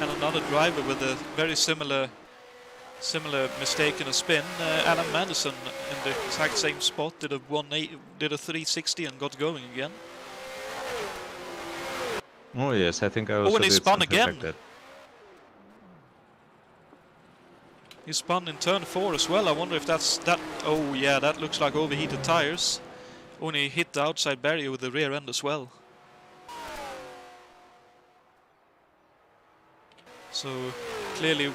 And another driver with a very similar mistake in a spin, Adam Madison, in the exact same spot, did a 360 and got going again. Oh yes, I think I also and he did spun something again. Like that. He spun in turn 4 as well. I wonder if that's that. Oh yeah, that looks like overheated tires. Only hit the outside barrier with the rear end as well. So clearly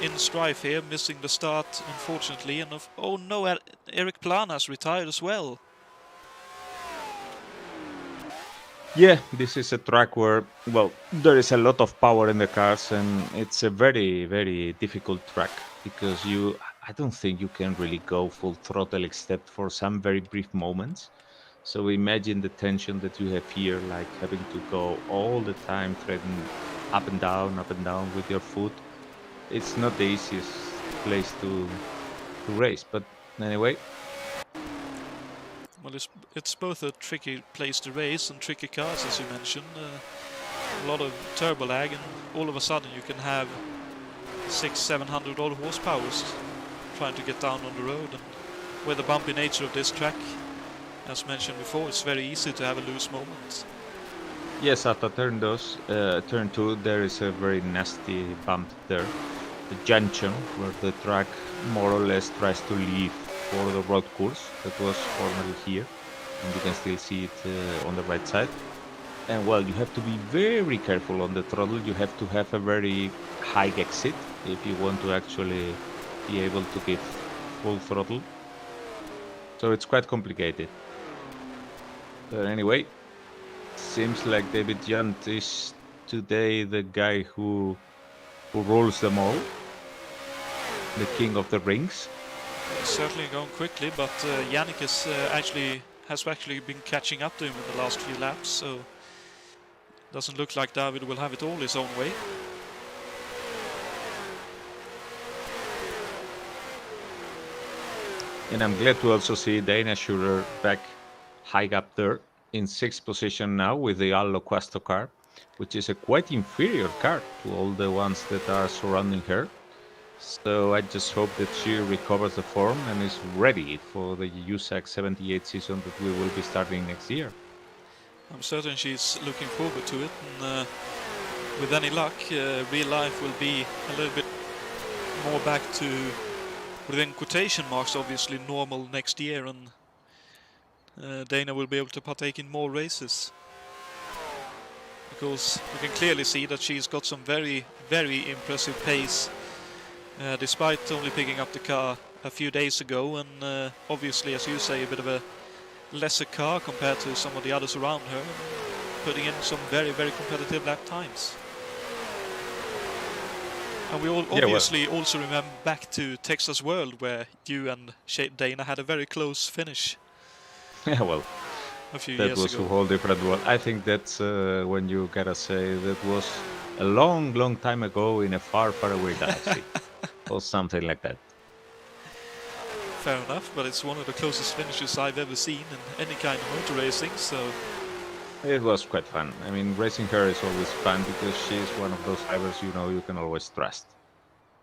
in strife here, missing the start unfortunately. And oh no, Eric Plan has retired as well. Yeah, this is a track where, well, there is a lot of power in the cars, and it's a very, very difficult track, because I don't think you can really go full throttle except for some very brief moments. So imagine the tension that you have here, like having to go all the time threading up and down with your foot. It's not the easiest place to race, but anyway. Well, it's both a tricky place to race and tricky cars, as you mentioned. A lot of turbo lag, and all of a sudden you can have 600-700 odd horsepower trying to get down on the road. And with the bumpy nature of this track, as mentioned before, it's very easy to have a loose moment. Yes, after turn 2, there is a very nasty bump there. The junction where the track more or less tries to leave for the road course that was formerly here, and you can still see it on the right side. And well, you have to be very careful on the throttle. You have to have a very high exit if you want to actually be able to give full throttle. So it's quite complicated. But anyway, seems like David Junt is today the guy who rules them all, the king of the rings. He's certainly going quickly, but Yannick is has actually been catching up to him in the last few laps, so doesn't look like David will have it all his own way. And I'm glad to also see Dana Schurer back high up there in 6th position now with the Allo Questo car, which is a quite inferior car to all the ones that are surrounding her. So I just hope that she recovers the form and is ready for the USAC 78 season that we will be starting next year. I'm certain she's looking forward to it, and with any luck, real life will be a little bit more back to, within quotation marks, obviously normal next year, and Dana will be able to partake in more races. Because we can clearly see that she's got some very, very impressive pace, despite only picking up the car a few days ago, and obviously, as you say, a bit of a lesser car compared to some of the others around her, putting in some very, very competitive lap times. And we all obviously also remember back to Texas World, where you and Dana had a very close finish. Yeah, well, a few that years was ago. a whole different one. I think that's when you gotta say that was a long, long time ago in a far, far away galaxy, or something like that. Fair enough, but it's one of the closest finishes I've ever seen in any kind of motor racing, so... It was quite fun. I mean, racing her is always fun because she's one of those drivers you can always trust.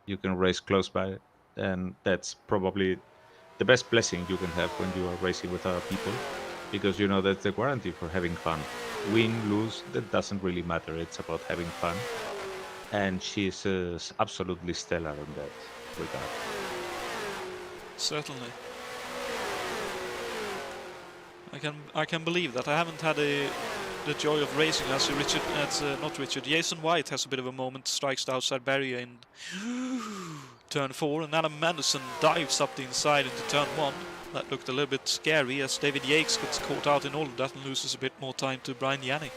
You can race close by, and that's probably the best blessing you can have when you are racing with other people, because that's the guarantee for having fun. Win, lose, that doesn't really matter. It's about having fun, and she's absolutely stellar in that regard. Certainly. I can believe that. I haven't had the joy of racing as Jason White has a bit of a moment, strikes the outside barrier in turn 4, and Adam Manderson dives up the inside into turn 1. That looked a little bit scary as David Yates gets caught out in all of that and loses a bit more time to Brian Yannick.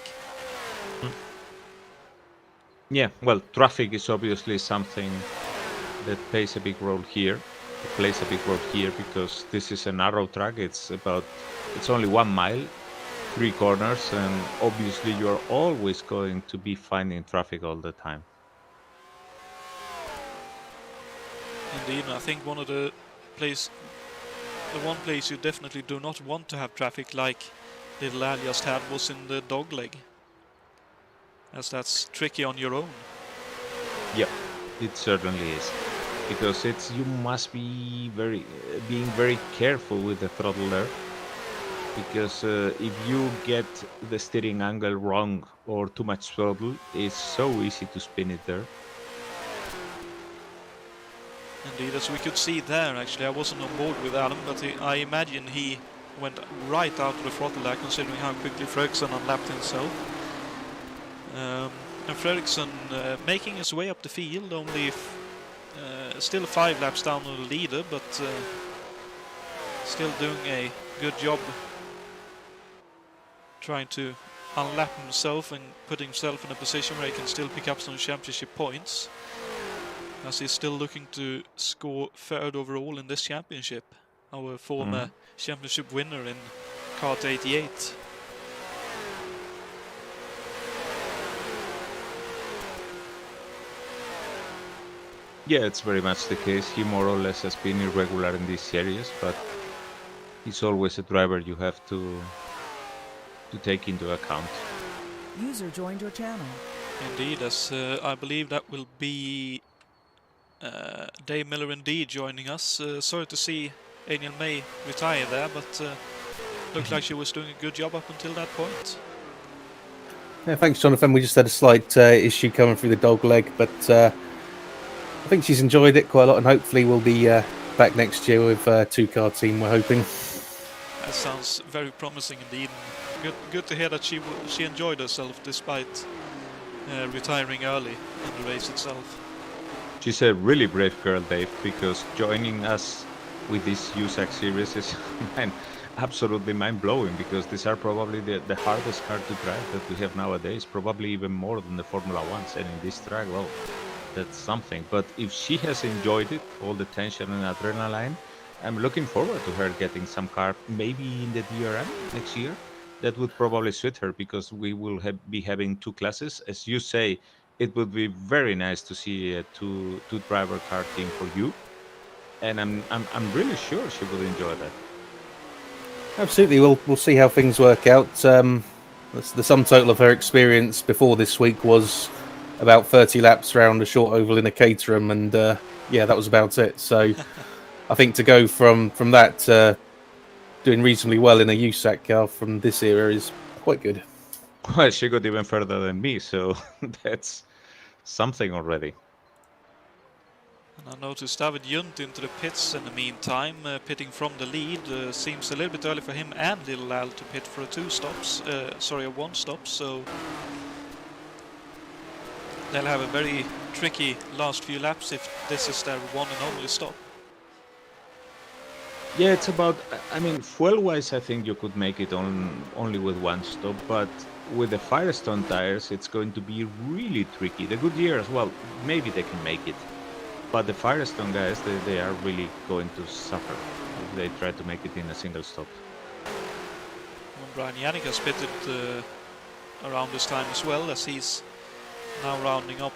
Yeah, well, traffic is obviously something that plays a big role here. Because this is a narrow track. It's only 1 mile, 3 corners, and obviously you're always going to be finding traffic all the time. Indeed, I think one place you definitely do not want to have traffic like Little Al just had was in the dogleg, as that's tricky on your own. Yeah, it certainly is. Because you must be being very careful with the throttle there. Because if you get the steering angle wrong or too much throttle, it's so easy to spin it there. Indeed, as we could see there, actually, I wasn't on board with Adam, but I imagine he went right out of the throttle there, considering how quickly Fredriksson unlapped himself. And Fredriksson making his way up the field, only still 5 laps down on the leader, but still doing a good job trying to unlap himself and put himself in a position where he can still pick up some championship points, as he's still looking to score 3rd overall in this championship, our former championship winner in Kart 88. Yeah, it's very much the case. He more or less has been irregular in these series, but He's always a driver you have to take into account. User joined your channel. Indeed, as I believe that will be Dave Miller indeed joining us. Sorry to see Aniel May retire there, but looked like she was doing a good job up until that point. Yeah, thanks, Jonathan. We just had a slight issue coming through the dog leg, but I think she's enjoyed it quite a lot, and hopefully we'll be back next year with a two-car team, we're hoping. That sounds very promising indeed. Good to hear that she enjoyed herself despite retiring early in the race itself. She's a really brave girl, Dave, because joining us with this USAC series is absolutely mind-blowing, because these are probably the hardest car to drive that we have nowadays, probably even more than the Formula 1s, and in this track, well, that's something. But if she has enjoyed it, all the tension and adrenaline, I'm looking forward to her getting some car, maybe in the DRM next year. That would probably suit her, because we will be having two classes. As you say, it would be very nice to see a two driver car team for you, and I'm really sure she would enjoy that. Absolutely, we'll see how things work out. The sum total of her experience before this week was about 30 laps around a short oval in a Caterham, and yeah, that was about it. So I think to go from that doing reasonably well in a USAC car from this era is quite good. Well, she got even further than me, so that's something already. And I noticed David Junt into the pits in the meantime, pitting from the lead. Seems a little bit early for him and Little Al to pit for a one stop, so they'll have a very tricky last few laps if this is their one and only stop. Yeah, it's about, I mean, fuel-wise, I think you could make it only with one stop, but with the Firestone tires, it's going to be really tricky. The Goodyear as well, maybe they can make it, but the Firestone guys, they are really going to suffer if they try to make it in a single stop. When Brian Yannick has pitted around this time as well, as he's now rounding up,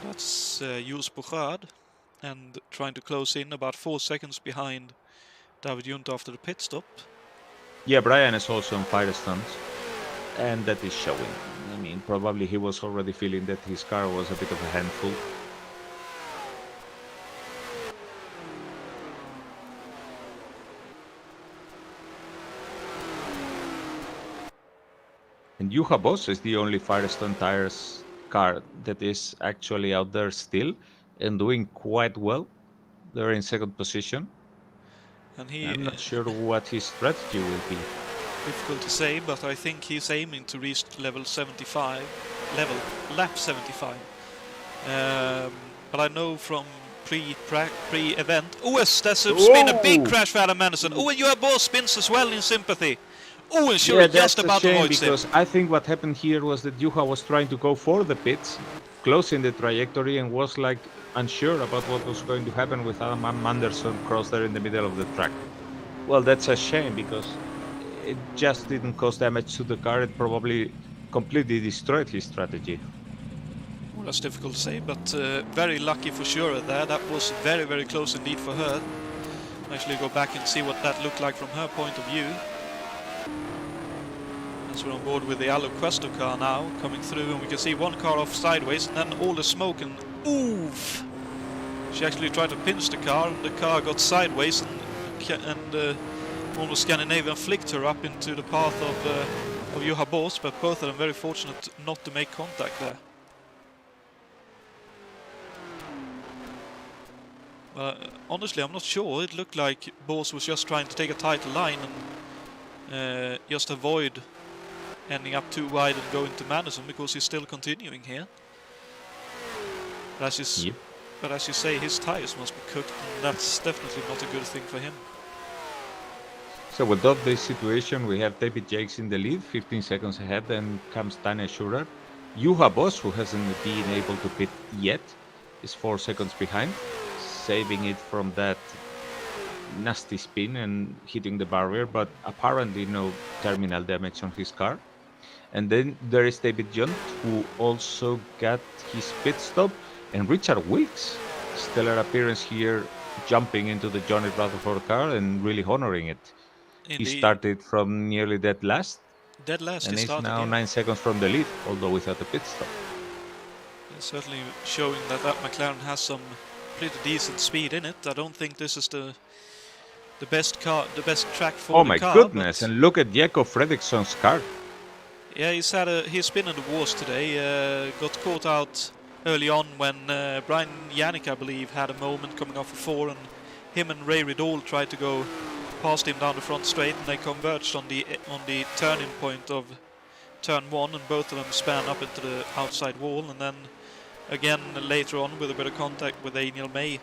that's Jules Bourgaard, and trying to close in about 4 seconds behind David Junt after the pit stop. Yeah, Brian is also on Firestones, and that is showing. I mean, probably he was already feeling that his car was a bit of a handful. And Juha Boss is the only Firestone tires car that is actually out there still and doing quite well. They're in second position. And I'm not sure what his strategy will be. Difficult to say, but I think he's aiming to reach lap 75. But I know from pre-event. Oh, yes, that's been a big crash for Adam Anderson. Oh, and Juha Boss spins as well in sympathy. Oh, and sure, just about avoids him. Because I think what happened here was that Juha was trying to go for the pits, closing the trajectory, and was like unsure about what was going to happen with Adam Anderson cross there in the middle of the track. Well, that's a shame, because it just didn't cause damage to the car. It probably completely destroyed his strategy. Well, that's difficult to say, but very lucky for sure there. That was very, very close indeed for her. Actually go back and see what that looked like from her point of view. As we're on board with the Alu Questo car now, coming through, and we can see one car off sideways, and then all the smoke, and oof! She actually tried to pinch the car got sideways, and almost Scandinavian flicked her up into the path of Juha Boss, but both of them very fortunate not to make contact there. Honestly, I'm not sure. It looked like Boss was just trying to take a tighter line and just avoid ending up too wide and going to Madison, because he's still continuing here. But as you say, his tires must be cooked, and that's definitely not a good thing for him. So with this situation, we have David Jakes in the lead, 15 seconds ahead, then comes Tanja Schurer. Juha Boss, who hasn't been able to pit yet, is 4 seconds behind, saving it from that nasty spin and hitting the barrier, but apparently no terminal damage on his car. And then there is David Junt, who also got his pit stop, and Richard Wilkes, stellar appearance here jumping into the Johnny Rutherford car and really honoring it. He Indeed. started from nearly dead last, Dead last and he is started, now yeah. 9 seconds from the lead, although without a pit stop. Certainly showing that McLaren has some pretty decent speed in it. I don't think this is the best track for Oh the my car. goodness! But And look at Jakob Fredriksson's car. yeah, he's been in the wars today. Got caught out early on when Brian Yannick, I believe, had a moment coming off a 4, and him and Ray Riddle tried to go past him down the front straight, and they converged on the turning point of turn 1, and both of them span up into the outside wall, and then again later on with a bit of contact with Daniel May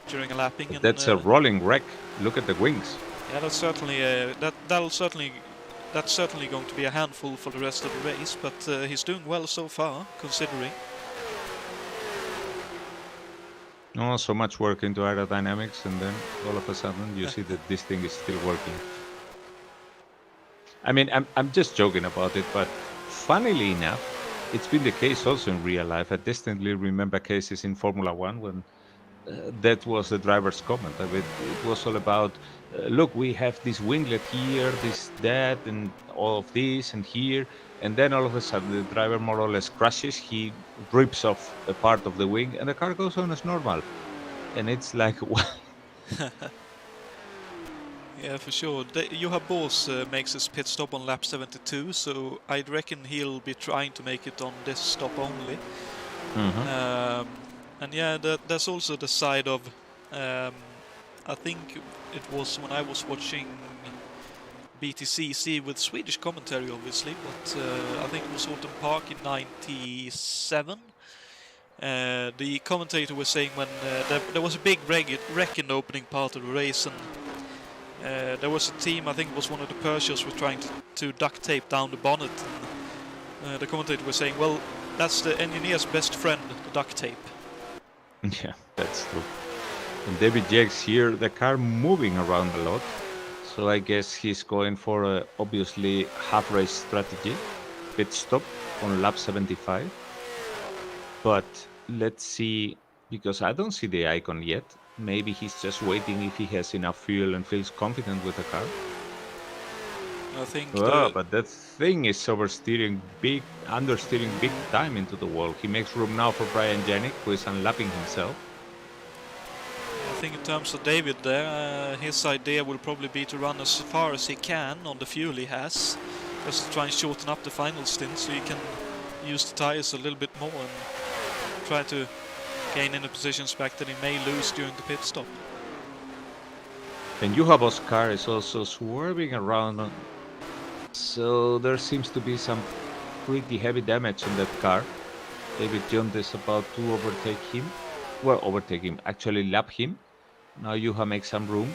during a lapping. But and that's a rolling wreck. Look at the wings. yeah, that's certainly that's certainly going to be a handful for the rest of the race, but he's doing well so far, considering. Oh, so much work into aerodynamics, and then all of a sudden you see that this thing is still working. I mean, I'm just joking about it, but funnily enough, it's been the case also in real life. I distinctly remember cases in Formula One when that was the driver's comment. I mean, it was all about, look, we have this winglet here, this, that, and all of this, and here. And then all of a sudden, the driver more or less crashes. He rips off a part of the wing, and the car goes on as normal. And it's like, what? Yeah, for sure. Johan Boos makes his pit stop on lap 72, so I'd reckon he'll be trying to make it on this stop only. And yeah, there's also the side of, I think it was when I was watching BTCC with Swedish commentary, obviously, but I think it was Autumn Park in '97. The commentator was saying when there was a big wreck in the opening part of the race, and there was a team, I think it was one of the Persians, was trying to duct tape down the bonnet. And, the commentator was saying, well, that's the engineer's best friend, the duct tape. Yeah, that's true. And David Jakes here, the car moving around a lot. So I guess he's going for a obviously half race strategy. Pit stop on lap 75. But let's see, because I don't see the icon yet. Maybe he's just waiting if he has enough fuel and feels confident with the car. I think But that thing is understeering big time into the wall. He makes room now for Brian Janik, who is unlapping himself. I think in terms of David there, his idea will probably be to run as far as he can on the fuel he has, just to try and shorten up the final stint so he can use the tires a little bit more and try to gain in the positions back that he may lose during the pit stop. And Juhabo's car is also swerving around, so there seems to be some pretty heavy damage in that car. David Jones is about to overtake him, actually lap him. Now Juha makes some room.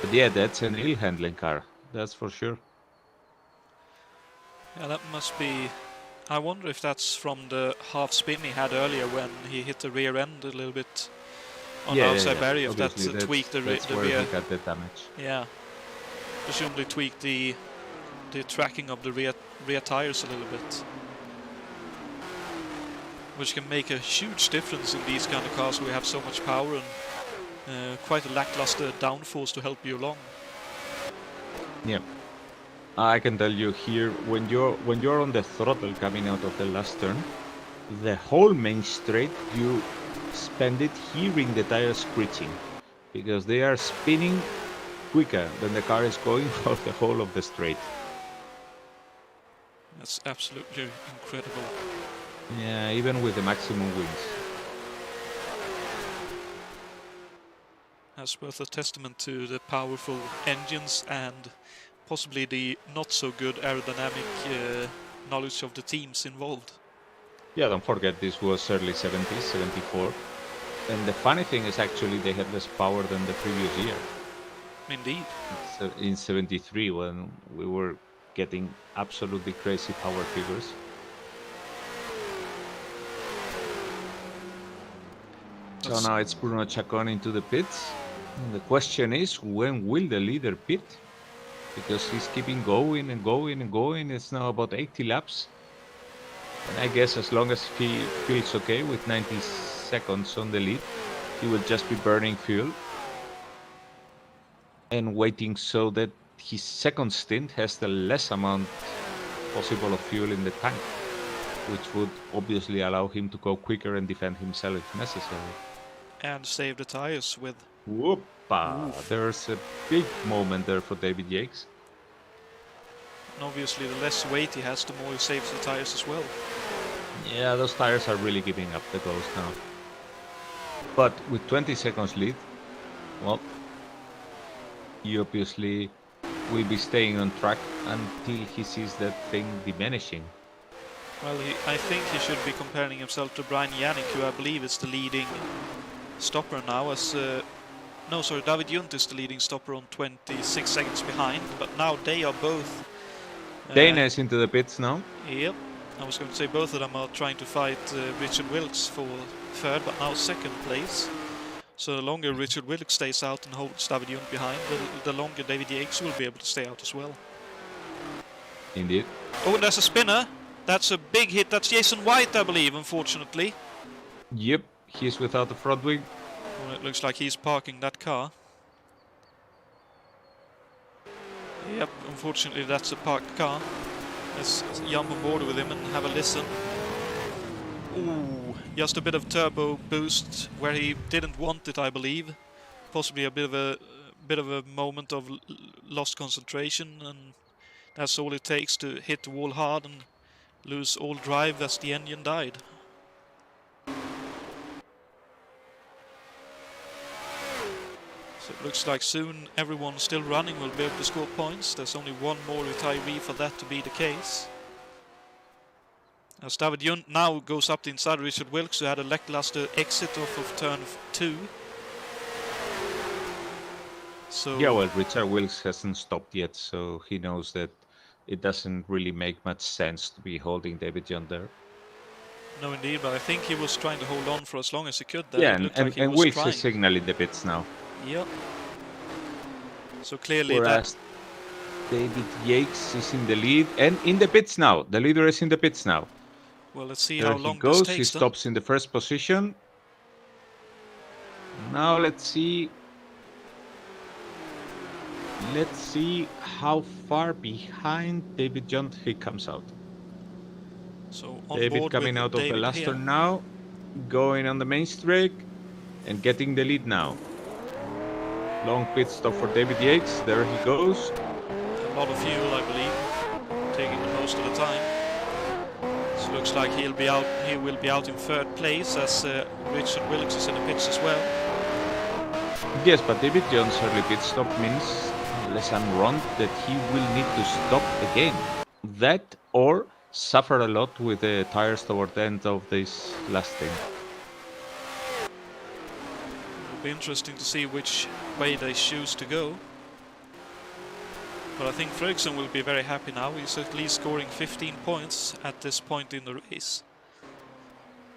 But yeah, that's an ill-handling car, that's for sure. Yeah, that must be... I wonder if that's from the half spin he had earlier when he hit the rear end a little bit on the outside barrier, if that tweaked the rear. He got the damage. Yeah, presumably tweaked the tracking of the rear tires a little bit, which can make a huge difference in these kind of cars where we have so much power and quite a lackluster downforce to help you along. Yeah, I can tell you here, when you're on the throttle coming out of the last turn, the whole main straight you spend it hearing the tires screeching, because they are spinning quicker than the car is going for the whole of the straight. That's absolutely incredible. Yeah, even with the maximum wings. That's worth a testament to the powerful engines and possibly the not so good aerodynamic knowledge of the teams involved. Yeah, don't forget this was early 70s, 74. And the funny thing is actually they had less power than the previous year. Indeed. In 73, when we were getting absolutely crazy power figures. So now it's Bruno Chacon into the pits. And the question is, when will the leader pit? Because he's keeping going and going and going. It's now about 80 laps. And I guess as long as he feels okay with 96 seconds on the lead. He will just be burning fuel and waiting so that his second stint has the less amount possible of fuel in the tank, which would obviously allow him to go quicker and defend himself if necessary. And save the tires with... Whoopa! There's a big moment there for David Yates. And obviously the less weight he has, the more he saves the tires as well. Yeah, those tires are really giving up the ghost now. But with 20 seconds lead, well, he obviously will be staying on track until he sees that thing diminishing. Well, I think he should be comparing himself to Brian Yannick, who I believe is the leading stopper now. David Junt is the leading stopper on 26 seconds behind, but now they are both... Dana is into the pits now. Yep, I was going to say both of them are trying to fight Richard Wilkes for third, but now second place. So the longer Richard Wilkes stays out and holds David Junt behind, the longer David Yates will be able to stay out as well. Indeed. Oh, and there's a spinner. That's a big hit. That's Jason White, I believe, unfortunately. Yep, he's without the front wing. Well, it looks like he's parking that car. Yep, unfortunately that's a parked car. Let's jump on board with him and have a listen. Ooh, just a bit of turbo boost where he didn't want it, I believe. Possibly a bit of a moment of lost concentration, and that's all it takes to hit the wall hard and lose all drive as the engine died. So it looks like soon everyone still running will be able to score points. There's only one more retiree for that to be the case. As David Junt now goes up the inside of Richard Wilkes, who had a lackluster exit off of turn 2. So Yeah, well, Richard Wilkes hasn't stopped yet, so he knows that it doesn't really make much sense to be holding David Junt there. no, indeed, but I think he was trying to hold on for as long as he could. There. Yeah, It looked and like he was Wilkes trying. is signaling the pits now. Yep. So clearly Whereas David Yates is in the lead and in the pits now. The leader is in the pits now. well, let's see There how he long goes. this He takes. Then. stops in the first position. Now let's see. Let's see how far behind David Junt he comes out. So on David board coming with out of the David last here. turn now, going on the main straight and getting the lead now. Long pit stop for David Yates. There he goes. A lot of fuel, I believe, taking the most of the time. So looks like he will be out in third place as Richard Wilkes is in the pits as well. Yes, but David Jones' early pit stop means, unless I'm wrong, that he will need to stop again. That or suffer a lot with the tires toward the end of this last thing. It'll be interesting to see which way they choose to go. But I think Fredriksson will be very happy now. He's at least scoring 15 points at this point in the race.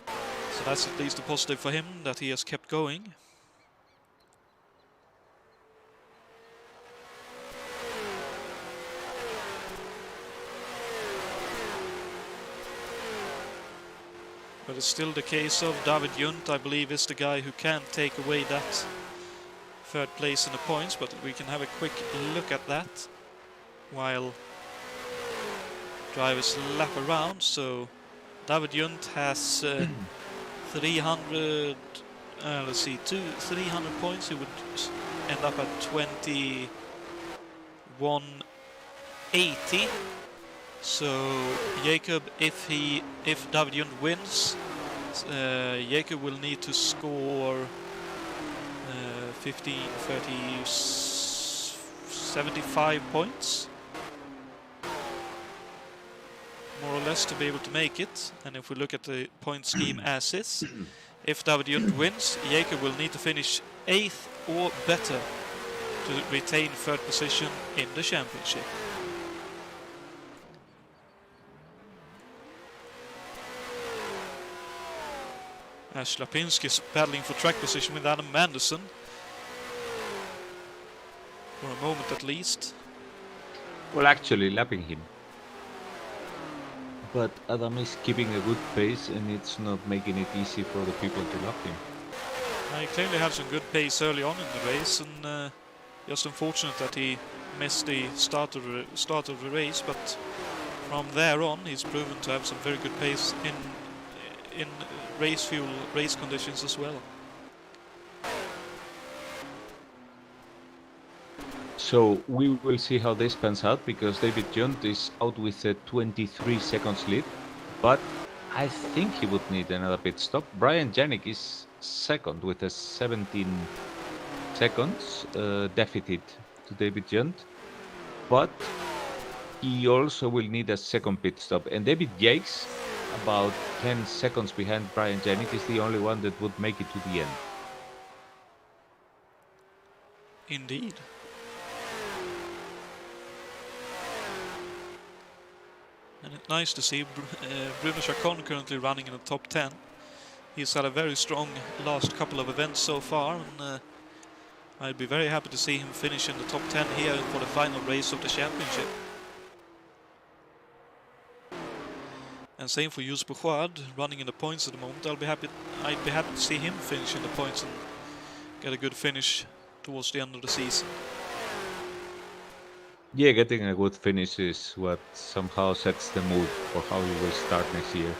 So that's at least a positive for him that he has kept going. But it's still the case of David Junt, I believe, is the guy who can take away that third place in the points, but we can have a quick look at that while drivers lap around. So David Junt has 300 points. He would end up at 2180. So Jacob, if David Junt wins, Jacob will need to score 15, 30, 75 points, more or less, to be able to make it. And if we look at the point scheme as is, if David Junt wins, Jacob will need to finish 8th or better to retain third position in the championship. As Lapinski is battling for track position with Adam Manderson. For a moment at least. Well, actually lapping him. but Adam is keeping a good pace and it's not making it easy for the people to lap him. He clearly had some good pace early on in the race, and just unfortunate that he missed the start of the race. But from there on, he's proven to have some very good pace in race conditions as well. So we will see how this pans out, because David Junt is out with a 23 seconds lead, but I think he would need another pit stop. Brian Janik is second with a 17 seconds deficit to David Junt, but he also will need a second pit stop. And David Yates, about 10 seconds behind Brian Janik, is the only one that would make it to the end. Indeed. And it's nice to see Bruno Chacon currently running in the top 10. He's had a very strong last couple of events so far, and I'd be very happy to see him finish in the top 10 here for the final race of the championship. And same for Jules Bourgeois, running in the points at the moment. I'd be happy to see him finish in the points and get a good finish towards the end of the season. Yeah, getting a good finish is what somehow sets the mood for how you will start next year.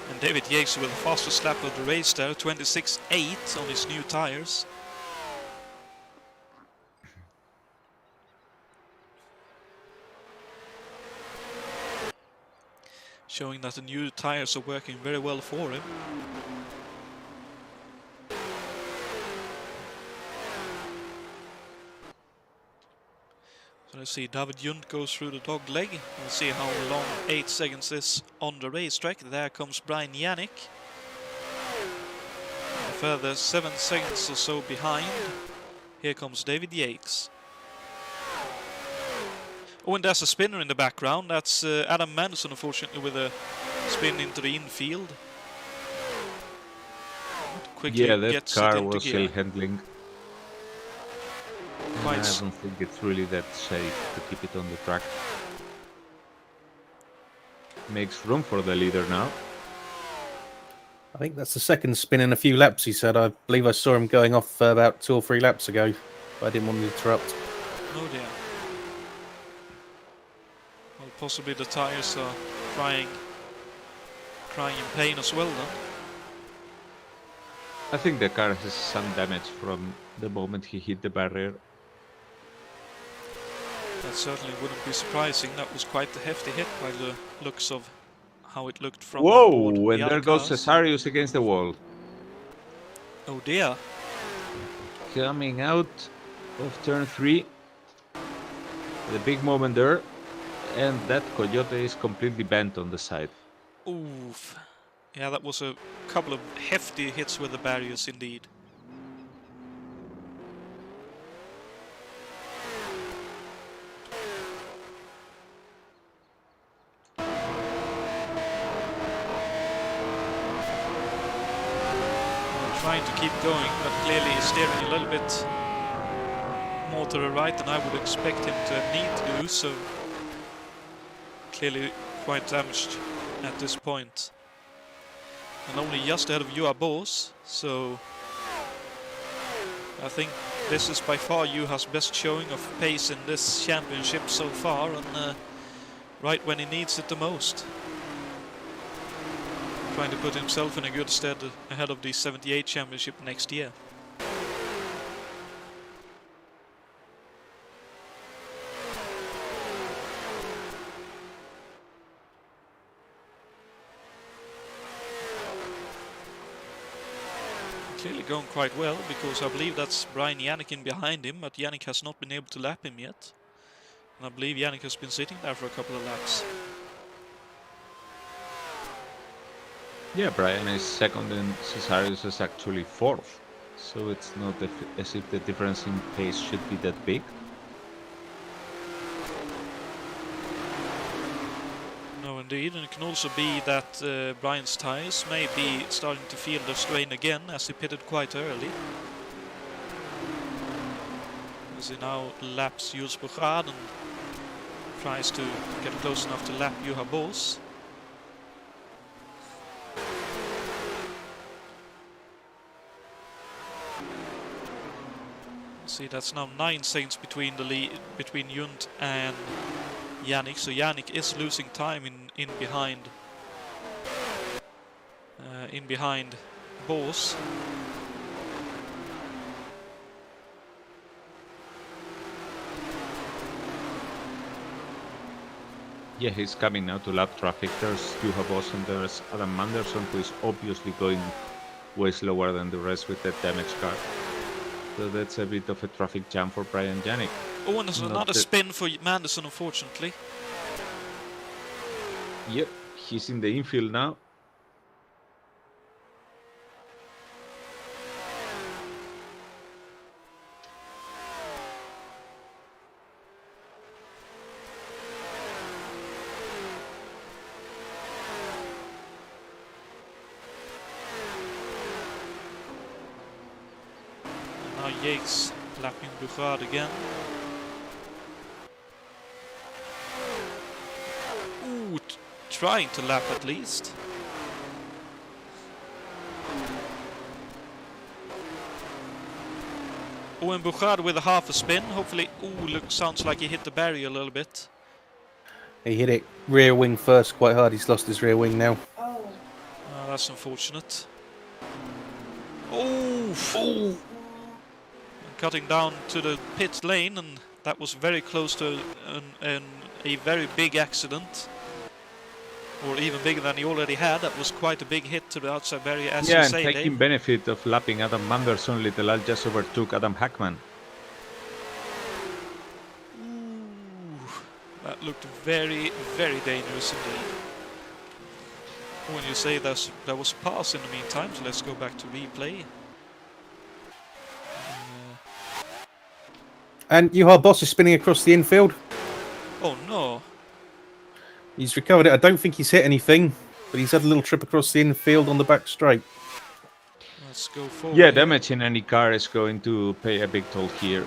And David Yates with the fastest lap of the race there, 26.8 on his new tires. Showing that the new tires are working very well for him. So let's see, David Junt goes through the dog leg. We'll see how long 8 seconds is on the racetrack. There comes Brian Janik. A further 7 seconds or so behind. Here comes David Yates. Oh, and there's a spinner in the background. That's Adam Manderson, unfortunately, with a spin into the infield. Quickly Yeah, that gets car it into was gear. still handling. Quite I don't think it's really that safe to keep it on the track. Makes room for the leader now. I think that's the second spin in a few laps, he said. I believe I saw him going off about 2 or 3 laps ago. But I didn't want to interrupt. Oh dear. Well, possibly the tires are crying in pain as well then. I think the car has some damage from the moment he hit the barrier. That certainly wouldn't be surprising. That was quite a hefty hit by the looks of how it looked from on board Whoa! And the there other goes cars. Cesarius against the wall. Oh dear. Coming out of turn 3. The big moment there. And that Coyote is completely bent on the side. Oof. Yeah, that was a couple of hefty hits with the barriers indeed. Trying to keep going, but clearly he's steering a little bit more to the right than I would expect him to need to do, so clearly quite damaged at this point. And only just ahead of Uabo's, so I think this is by far Juha's best showing of pace in this championship so far, and right when he needs it the most. Trying to put himself in a good stead ahead of the 78 championship next year. Clearly going quite well, because I believe that's Brian Janik behind him, but Janik has not been able to lap him yet. And I believe Janik has been sitting there for a couple of laps. Yeah, Brian is second and Cesarius is actually fourth. So it's not as if the difference in pace should be that big. No, indeed, and it can also be that Brian's tyres may be starting to feel the strain again, as he pitted quite early. as he now laps Jules Bourgaard and tries to get close enough to lap Juha Boss. See, that's now 9 seconds between between Junt and Yannick. So Yannick is losing time in behind Boss. Yeah, he's coming now to lap traffic. There's Juha Boss and there's Adam Manderson, who is obviously going way slower than the rest with that damaged car. So that's a bit of a traffic jam for Brian Yannick. Oh, and there's another spin for Manderson, unfortunately. Yep, he's in the infield now. Now Yates lapping Bourgaard again. Ooh, trying to lap at least. Oh, and Bourgaard with a half a spin. Hopefully, sounds like he hit the barrier a little bit. He hit it rear wing first quite hard. He's lost his rear wing now. That's unfortunate. Oh! Cutting down to the pit lane, and that was very close to a very big accident. Or even bigger than he already had. That was quite a big hit to the outside barrier, as you say, and taking Dave. benefit of lapping Adam Manderson, Little Al just overtook Adam Hackman. Ooh, that looked very, very dangerous indeed. When you say there was pass in the meantime, so let's go back to replay. And Juha Boss is spinning across the infield. Oh no. He's recovered it. I don't think he's hit anything, but he's had a little trip across the infield on the back straight. Let's go forward. Yeah, damage in any car is going to pay a big toll here.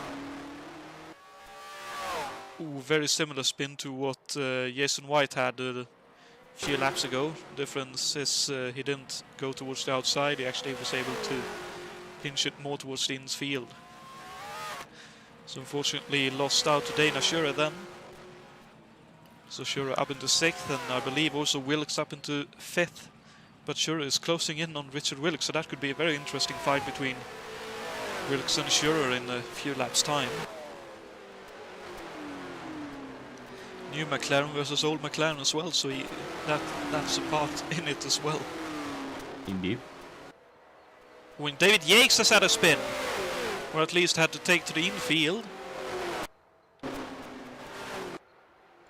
Ooh, very similar spin to what Jason White had a few laps ago. Difference is he didn't go towards the outside. He actually was able to pinch it more towards the infield. So unfortunately lost out to Dana Schurrer then. So Schurrer up into 6th, and I believe also Wilkes up into 5th. But Schurrer is closing in on Richard Wilkes, so that could be a very interesting fight between Wilkes and Schurrer in a few laps' time. New McLaren versus old McLaren as well, so that's a part in it as well. Indeed. When David Yates has had a spin, or at least had to take to the infield.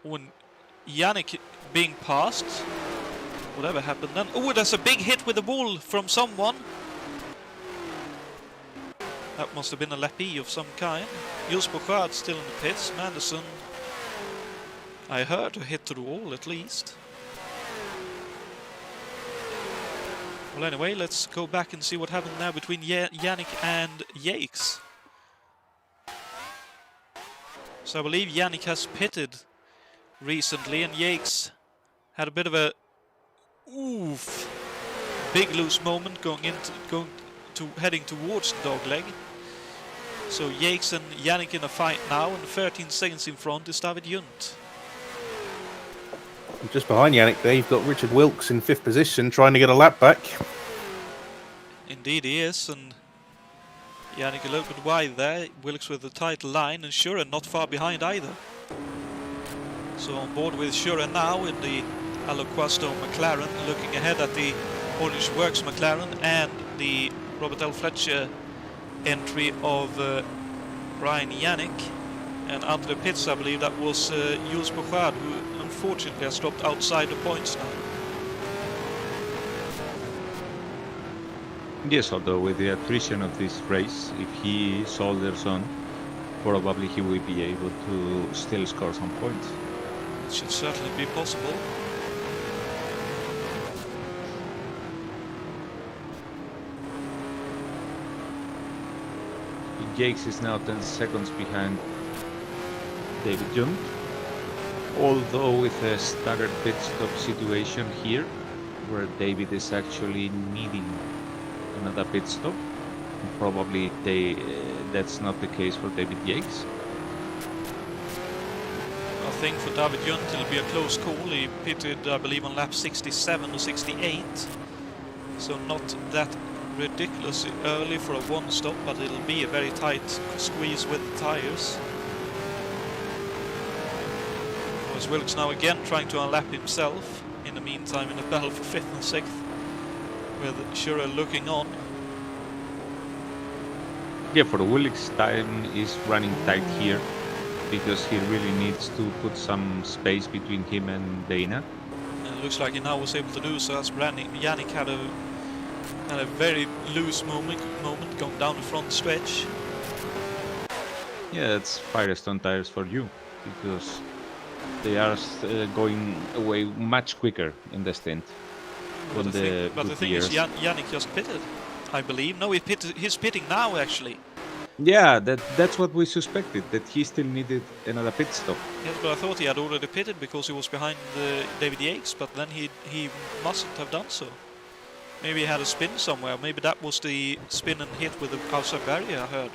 When Yannick being passed, whatever happened then. Oh, there's a big hit with the wall from someone. That must have been a lappy of some kind. Jules Bourgaard still in the pits. Manderson, I heard a hit to the wall at least. Well, anyway, let's go back and see what happened now between Yannick and Yates. So I believe Yannick has pitted recently, and Yates had a bit of a big loose moment heading towards the dogleg. So Yates and Yannick in a fight now, and 13 seconds in front is David Junt. Just behind Yannick there, you've got Richard Wilkes in 5th position, trying to get a lap back. Indeed he is, and Yannick a little bit wide there. Wilkes with the tight line, and Schurrer not far behind either. So on board with Schurrer now in the Aloquasto McLaren, looking ahead at the Orange Works McLaren and the Robert L. Fletcher entry of Brian Yannick. And out of the pits, I believe that was Jules Bourgaard, who unfortunately has dropped outside the points now. Yes, although with the attrition of this race, if he soldiers on, probably he will be able to still score some points. It should certainly be possible. Jakes is now 10 seconds behind David Jung. Although with a staggered pit stop situation here, where David is actually needing another pit stop. Probably that's not the case for David Jakes. I think for David Junt it'll be a close call. He pitted, I believe, on lap 67 or 68. So not that ridiculously early for a one stop, but it'll be a very tight squeeze with the tires. Whereas Wilkes now again trying to unlap himself. In the meantime, in a battle for 5th and 6th, with Schurer looking on. Yeah, for Wilkes, time is running tight here because he really needs to put some space between him and Dana. And it looks like he now was able to do so, as Yannick had a very loose moment going down the front stretch. Yeah, that's Firestone tires for you, because they are going away much quicker in the stint. But the thing is, Yannick just pitted, I believe. No, he's pitting now, actually. Yeah, that's what we suspected, that he still needed another pit stop. Yes, but I thought he had already pitted because he was behind David Yates, but then he mustn't have done so. Maybe he had a spin somewhere. Maybe that was the spin and hit with the outside barrier, I heard.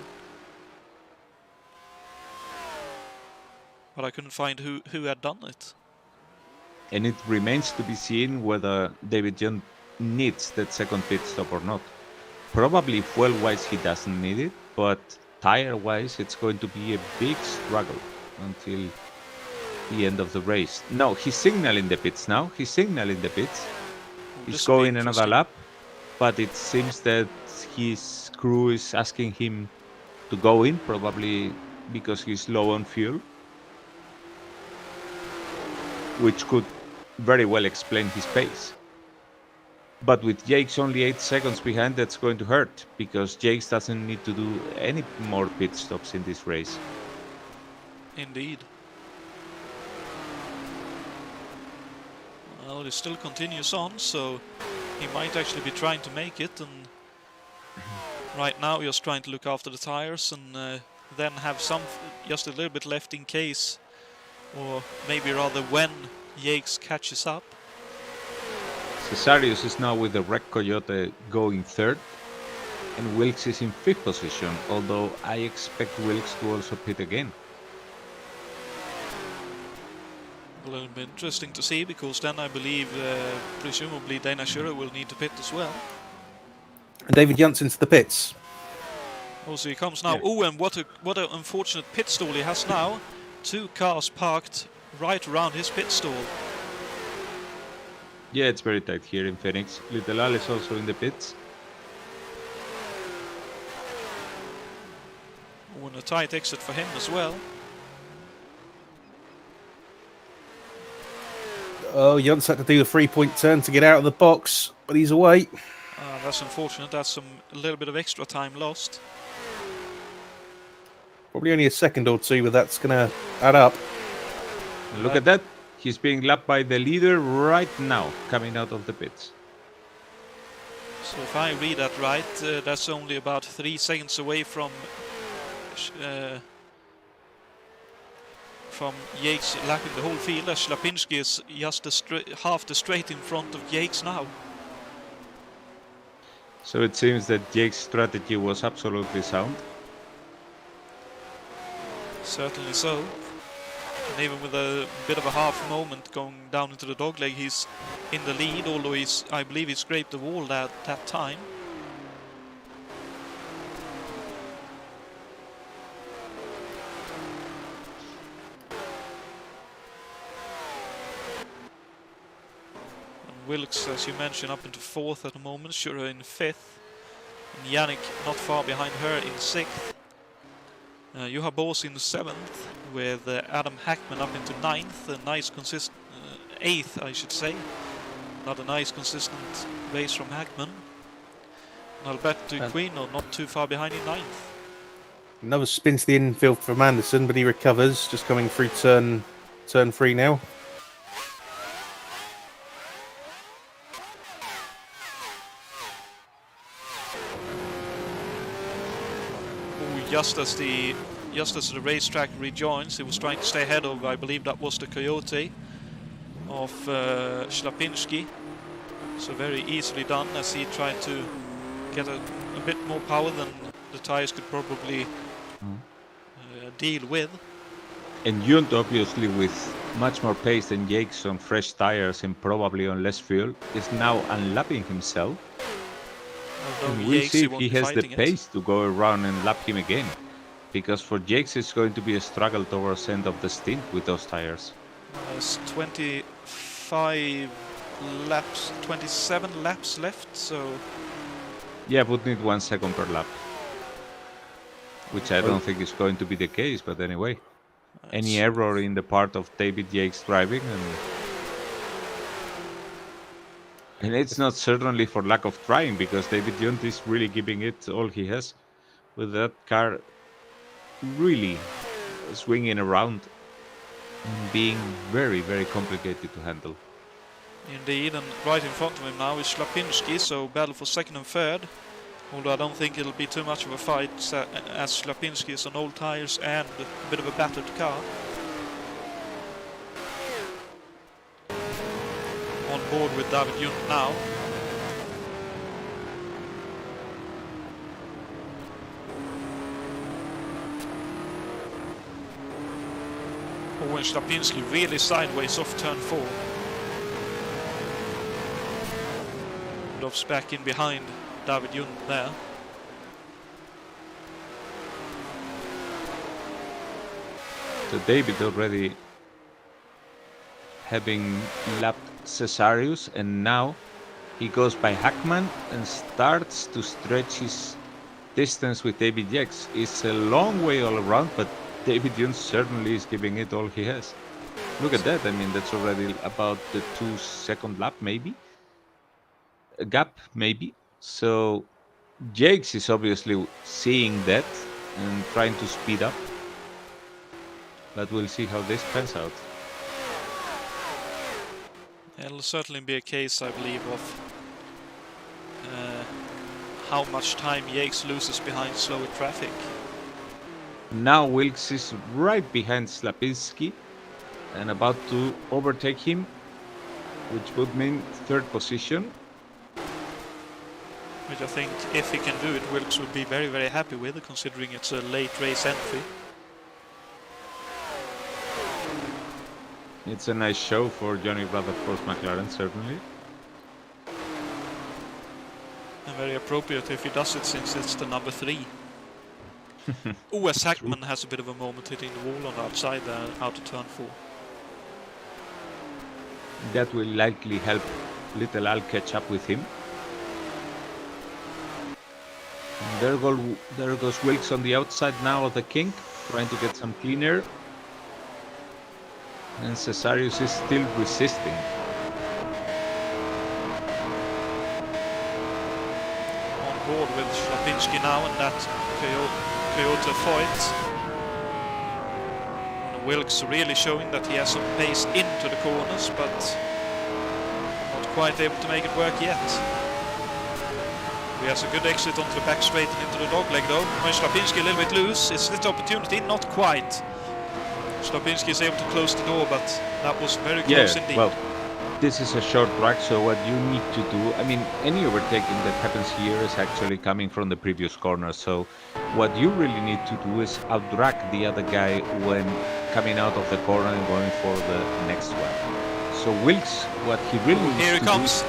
But I couldn't find who had done it. And it remains to be seen whether David John needs that second pit stop or not. Probably fuel-wise he doesn't need it, but tire-wise it's going to be a big struggle until the end of the race. No, he's signaling the pits now. He's signaling the pits. He's going another lap, but it seems that his crew is asking him to go in, probably because he's low on fuel, which could very well explain his pace. But with Jakes only 8 seconds behind, that's going to hurt, because Jakes doesn't need to do any more pit stops in this race. Indeed. Well, it still continues on, so he might actually be trying to make it, and right now just trying to look after the tires and then have just a little bit left in case, or maybe rather when Jakes catches up. Cesarius is now with the Wreck Coyote going third, and Wilkes is in 5th position, although I expect Wilkes to also pit again. Well, it'll be interesting to see, because then I believe presumably Dana Schurer will need to pit as well. And David Jansson's the pits. Oh, so he comes now. Yeah. Oh, and what an unfortunate pit stall he has now. 2 cars parked right around his pit stall. Yeah, it's very tight here in Phoenix. Little Al is also in the pits. Oh, and a tight exit for him as well. Oh, Janssen had to do a 3-point turn to get out of the box, but he's away. That's unfortunate. That's a little bit of extra time lost. Probably only a second or two, but that's going to add up. And look at that. He's being lapped by the leader right now, coming out of the pits. So if I read that right, that's only about 3 seconds away from Yates lapping the whole field, as Lapinski is just half the straight in front of Yates now. So it seems that Jake's strategy was absolutely sound. Certainly so. And even with a bit of a half moment going down into the dogleg, he's in the lead, although I believe he scraped the wall that time. And Wilkes, as you mentioned, up into 4th at the moment, Schurer in 5th, and Yannick not far behind her in 6th. Juha Boos in 7th, with Adam Hackman up into 9th, a nice consistent 8th, I should say. Not a nice consistent race from Hackman. And Alberto Quino not too far behind in 9th. Another spin to the infield from Anderson, but he recovers, just coming through turn 3 now. just as the racetrack rejoins, he was trying to stay ahead of, I believe that was the Coyote of Ślepinski. So very easily done, as he tried to get a bit more power than the tires could probably deal with. And Junt, obviously, with much more pace than Jakes on fresh tires and probably on less fuel, is now unlapping himself. And we'll see if he has the pace to go around and lap him again. Because for Jakes, it's going to be a struggle towards end of the stint with those tires. There's 25 laps, 27 laps left, so... Yeah, would need 1 second per lap. Which I don't think is going to be the case, but anyway. Any error in the part of David Jakes driving, and it's not certainly for lack of trying, because David Junt is really giving it all he has with that car really swinging around and being very, very complicated to handle. Indeed, and right in front of him now is Ślepinski, so battle for second and third. Although I don't think it'll be too much of a fight, as Ślepinski is on old tires and a bit of a battered car. On board with David Junt now. Oh, and Ślepinski really sideways off turn 4. Loves back in behind David Junt there. So David already having lapped Cesarius, and now he goes by Hackman and starts to stretch his distance with David Jakes. It's a long way all around, but David Junt certainly is giving it all he has. Look at that, I mean, that's already about the 2 second lap, maybe? A gap, maybe? So Jakes is obviously seeing that and trying to speed up. But we'll see how this pans out. It'll certainly be a case, I believe, of how much time Jakes loses behind slower traffic. Now Wilkes is right behind Ślepinski and about to overtake him, which would mean third position. Which I think, if he can do it, Wilkes would be very, very happy with, considering it's a late race entry. It's a nice show for Johnny Rutherford's McLaren, certainly. And very appropriate if he does it, since it's the number 3. Oh, as Hackman has a bit of a moment hitting the wall on the outside there, out of turn 4. That will likely help Little Al catch up with him. And there goes Wilkes on the outside now of the kink, trying to get some clean air. And Cesarius is still resisting. On board with Ślepinski now, and that Coyote fight. And Wilkes really showing that he has some pace into the corners, but not quite able to make it work yet. He has a good exit onto the back straight and into the dogleg though. When Ślepinski a little bit loose, is this opportunity? Not quite. Ślepinski is able to close the door, but that was very close indeed. Well, this is a short track, so what you need to do, I mean, any overtaking that happens here is actually coming from the previous corner, so what you really need to do is outdrag the other guy when coming out of the corner and going for the next one. So Wilkes, what he really needs to do is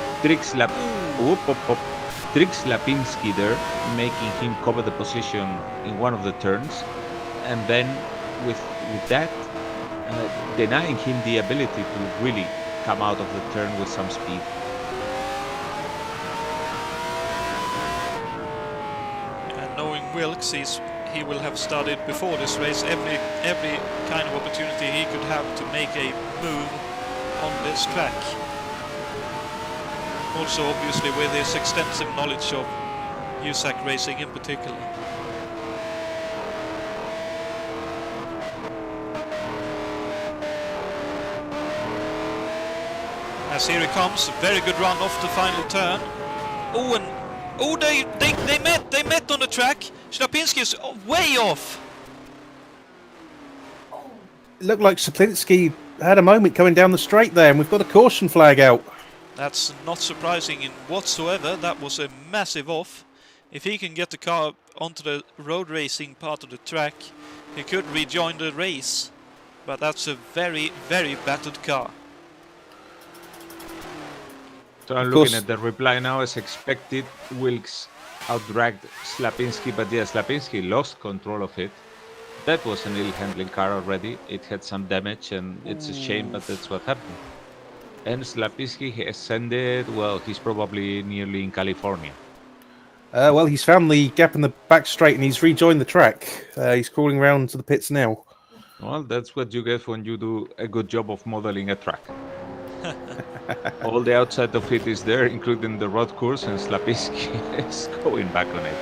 trick Ślepinski there, making him cover the position in one of the turns, and then with that, denying him the ability to really come out of the turn with some speed. And knowing Wilkes, he will have studied before this race every kind of opportunity he could have to make a move on this track. Also, obviously, with his extensive knowledge of USAC racing in particular. As here he comes, very good run off the final turn. Oh, and they met on the track. Slapinski is way off! It looked like Saplinski had a moment coming down the straight there, and we've got a caution flag out. That's not surprising in whatsoever. That was a massive off. If he can get the car onto the road racing part of the track, he could rejoin the race. But that's a very, very battered car. So I'm looking at the reply now. As expected, Wilkes outdragged Slapinski, but yeah, Slapinski lost control of it. That was an ill-handling car already. It had some damage, and it's a shame, but that's what happened. And Slapinski ascended. Well, he's probably nearly in California. Well, he's found the gap in the back straight, and he's rejoined the track. He's crawling around to the pits now. Well, that's what you get when you do a good job of modeling a track. All the outside of it is there, including the road course, and Slapinski is going back on it.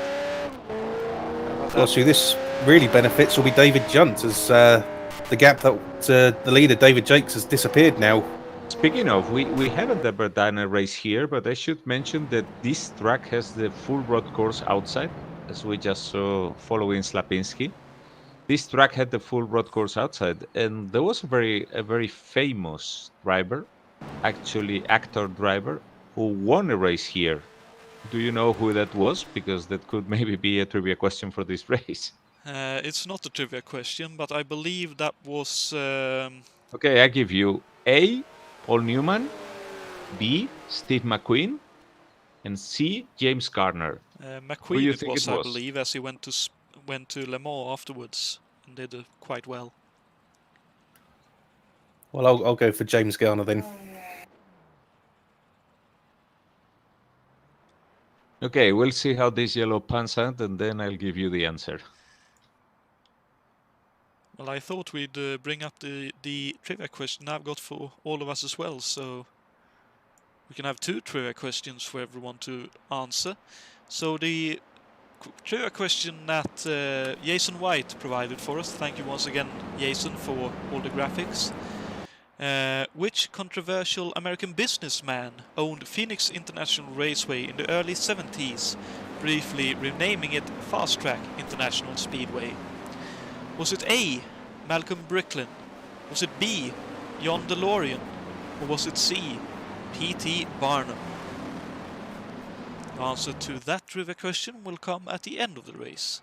Well, so this really benefits will be David Junt, as the gap that the leader, David Jakes, has disappeared now. Speaking of, we haven't ever done a race here, but I should mention that this track has the full road course outside, as we just saw following Slapinski. This track had the full road course outside, and there was a very famous driver, actually actor driver, who won a race here. Do you know who that was? Because that could maybe be a trivia question for this race. It's not a trivia question, but I believe that was... Okay, I give you A, Paul Newman, B, Steve McQueen, and C, James Garner. McQueen it was, I believe, as he went to Le Mans afterwards and did quite well. Well, I'll go for James Garner then. Okay, we'll see how this yellow pans out, and then I'll give you the answer. Well, I thought we'd bring up the trivia question I've got for all of us as well, so we can have 2 trivia questions for everyone to answer. So the trivia question that Jason White provided for us, thank you once again, Jason, for all the graphics. Which controversial American businessman owned Phoenix International Raceway in the early 70s, briefly renaming it Fast Track International Speedway? Was it A, Malcolm Bricklin? Was it B, John DeLorean? Or was it C, P.T. Barnum? The answer to that trivia question will come at the end of the race.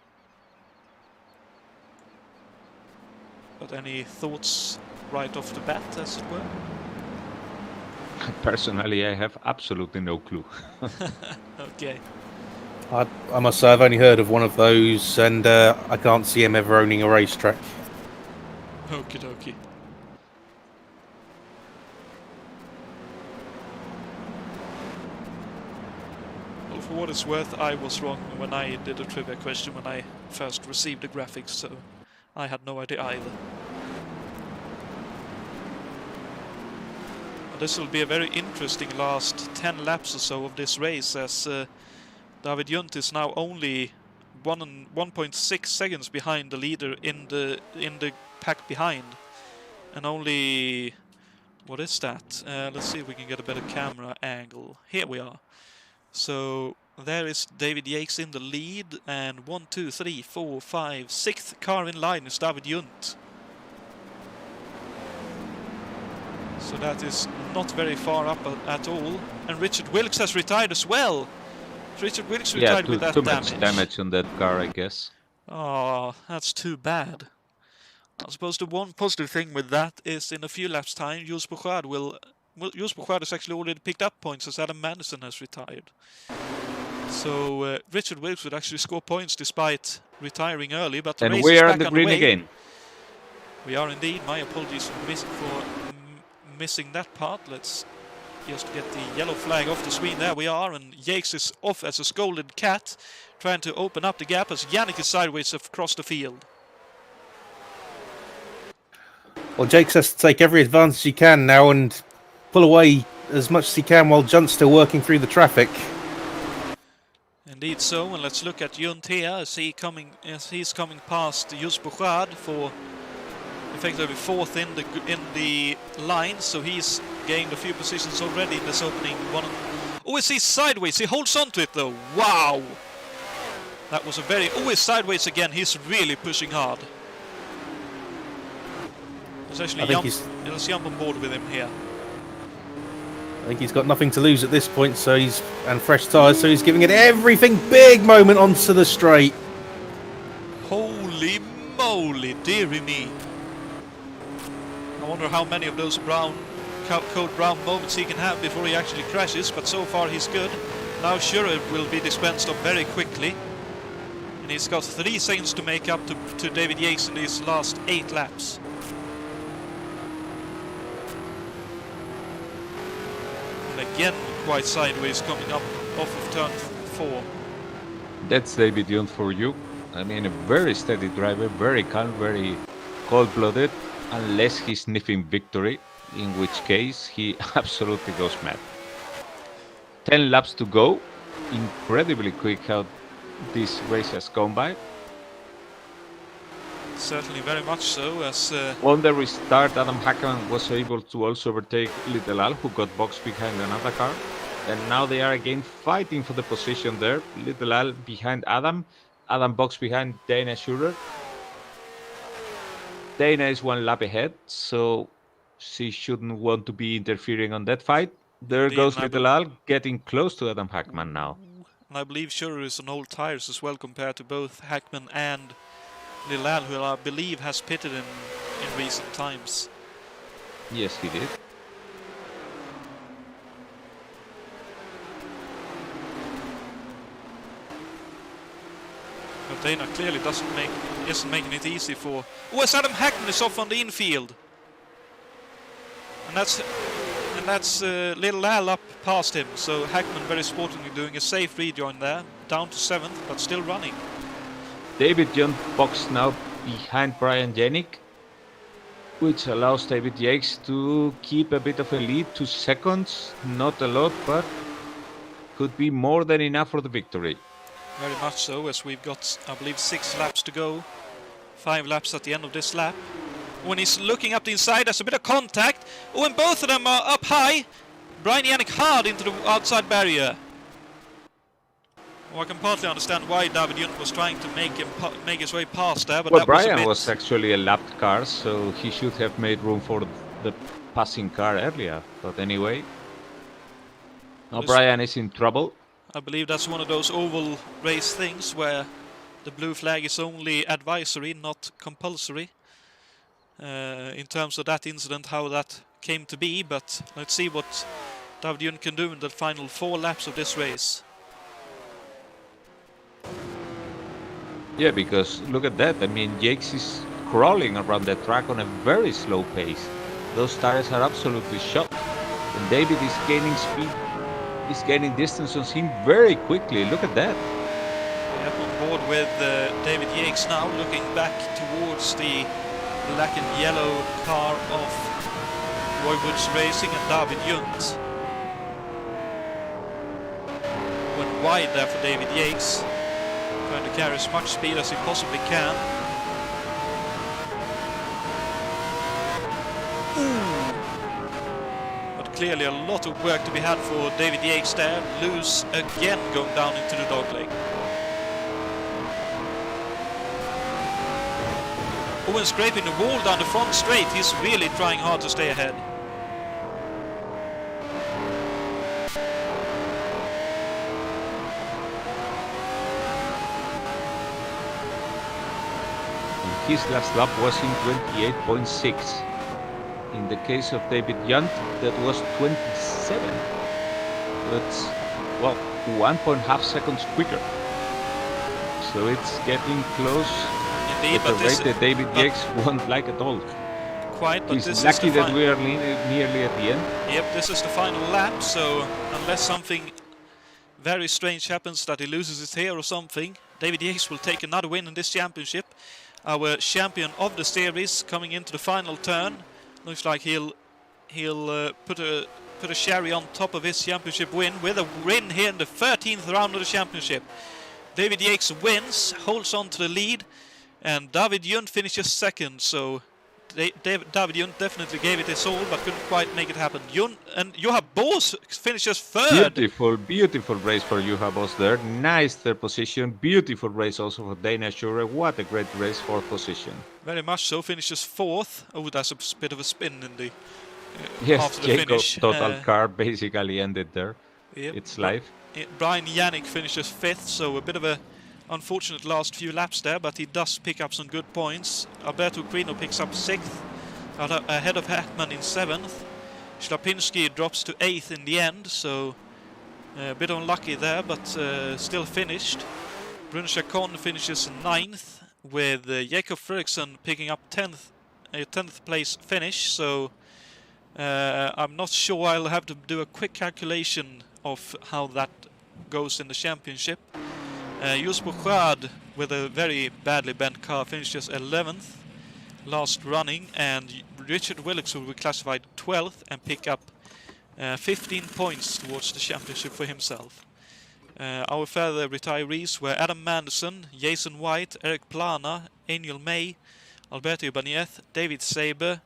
But any thoughts right off the bat, as it were? Personally, I have absolutely no clue. Okay. I must say, I've only heard of one of those, and I can't see him ever owning a racetrack. Okie dokie. Well, for what it's worth, I was wrong when I did a trivia question when I first received the graphics, so I had no idea either. But this will be a very interesting last 10 laps or so of this race, as David Junt is now only 1.6 seconds behind the leader in the pack behind, and only, what is that? Let's see if we can get a better camera angle. Here we are. So there is David Jakes in the lead, and 1, 2, 3, 4, 5, 6th car in line is David Junt. So that is not very far up at all, and Richard Wilkes has retired as well. Richard Wilkes retired with that too damage. much damage on that car, I guess. Oh, that's too bad. I suppose the one positive thing with that is in a few laps' time, Jules Bourchard Jules Bourchard has actually already picked up points as Adam Madison has retired. So Richard Wilkes would actually score points despite retiring early, but the race we is are back on the on green way. again. We are indeed. My apologies for missing that part. Let's just get the yellow flag off the screen. There we are, and Jakes is off as a scolded cat, trying to open up the gap as Yannick is sideways across the field. Well, Jakes has to take every advantage he can now and pull away as much as he can while Junt's still working through the traffic. Indeed so, and let's look at Junt here as he's coming past Jules Bourchard for effectively 4th in the line, so he's gained a few positions already in this opening one. Oh, is he sideways? He holds on to it though. Wow! That was a very... Oh, he's sideways again. He's really pushing hard. Let's actually let's jump on board with him here. I think he's got nothing to lose at this point, so and fresh tyres, so he's giving it everything. Big moment onto the straight. Holy moly, dearie me. I wonder how many of those code brown moments he can have before he actually crashes, but so far he's good. Now Schurer will be dispensed of very quickly. And he's got 3 seconds to make up to David Yates in these last 8 laps. And again, quite sideways coming up off of turn 4. That's David Young for you. I mean, a very steady driver, very calm, very cold-blooded, unless he's sniffing victory, in which case he absolutely goes mad. 10 laps to go. Incredibly quick how this race has gone by. Certainly very much so, as... On the restart, Adam Hackman was able to also overtake Little Al, who got boxed behind another car. And now they are again fighting for the position there. Little Al behind Adam. Adam boxed behind Dana Schurer. Dana is 1 lap ahead, so she shouldn't want to be interfering on that fight. There goes Little Al, getting close to Adam Hackman now. And I believe Schurer is on old tires as well, compared to both Hackman and Little Al, who I believe has pitted in recent times. Yes, he did. But Dana clearly isn't making it easy for... Oh, as Adam Hackman is off on the infield. And that's Little Al up past him, so Hackman very sportingly doing a safe rejoin there, down to 7th, but still running. David Young boxed now behind Brian Jennick, which allows David Yates to keep a bit of a lead, 2 seconds, not a lot, but could be more than enough for the victory. Very much so, as we've got, I believe, 6 laps to go, 5 laps at the end of this lap. When he's looking up the inside, there's a bit of contact. Oh, and both of them are up high. Brian Yannick hard into the outside barrier. Well, I can partly understand why David Yunt was trying to make his way past there, but well, that Brian was actually a lapped car, so he should have made room for the passing car earlier. But anyway, now Brian is in trouble. I believe that's one of those oval race things where the blue flag is only advisory, not compulsory. In terms of that incident, how that came to be, but let's see what David Yunt can do in the final 4 laps of this race. Yeah, because look at that. I mean, Jakes is crawling around the track on a very slow pace. Those tires are absolutely shot. And David is gaining speed. He's gaining distance on him very quickly. Look at that. We have on board with David Yates now, looking back towards the black and yellow car of Roy Woods Racing and David Yunt. Went wide there for David Yates, trying to carry as much speed as he possibly can. But clearly a lot of work to be had for David Yates there. Loose again, going down into the dogleg. Oh, and scraping the wall down the front straight. He's really trying hard to stay ahead. His last lap was in 28.6. In the case of David Yunt, that was 27. That's, well, 1.5 seconds quicker. So it's getting close. Indeed, at a rate that David Yates won't like at all. Quite, but He's this lucky is the that we are nearly at the end. Yep, this is the final lap, so unless something very strange happens, that he loses his hair or something, David Yates will take another win in this championship. Our champion of the series coming into the final turn. Looks like he'll put a sherry on top of his championship win with a win here in the 13th round of the championship. David Yates wins, holds on to the lead, and David Yunt finishes second. So David Junt definitely gave it his all, but couldn't quite make it happen. And Johan Boos finishes third. Beautiful race for Juha Boss there. Nice third position. Beautiful race also for Dana Shure. What a great race, fourth position. Very much so. Finishes fourth. Oh, that's a bit of a spin in the Yes, after the Jacob's finish. total car basically ended there. Yep. It's live. Brian Yannick finishes fifth, so a bit of a unfortunate last few laps there, but he does pick up some good points. Alberto Grino picks up sixth, ahead of Hackman in seventh. Schlapinski drops to eighth in the end, so a bit unlucky there, but still finished. Bruno Chacon finishes ninth, with Jakob Fredriksson picking up 10th place finish, so I'm not sure. I'll have to do a quick calculation of how that goes in the championship. Jus Bouchard, with a very badly bent car, finishes 11th last running, and Richard Willix will be classified 12th and pick up 15 points towards the championship for himself. Our further retirees were Adam Manderson, Jason White, Eric Plana, Angel May, Alberto Ibañez, David Saber,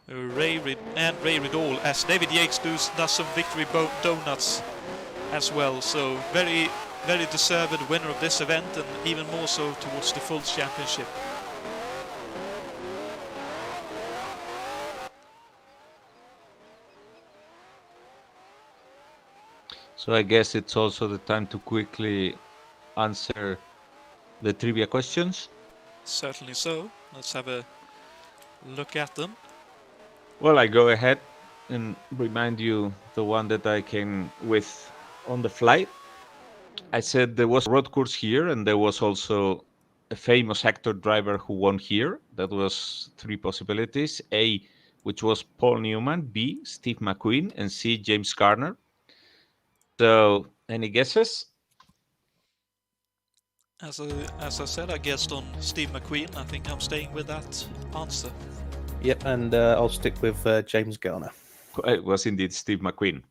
Ray Riddall, as David Yates does some victory donuts as well. So very deserved winner of this event, and even more so towards the full championship. So I guess it's also the time to quickly answer the trivia questions. Certainly so. Let's have a look at them. Well, I go ahead and remind you the one that I came with on the flight. I said there was a road course here, and there was also a famous actor driver who won here. That was three possibilities. A, which was Paul Newman. B, Steve McQueen. And C, James Garner. So, any guesses? As I said, I guessed on Steve McQueen. I think I'm staying with that answer. Yep, and I'll stick with James Garner. It was indeed Steve McQueen.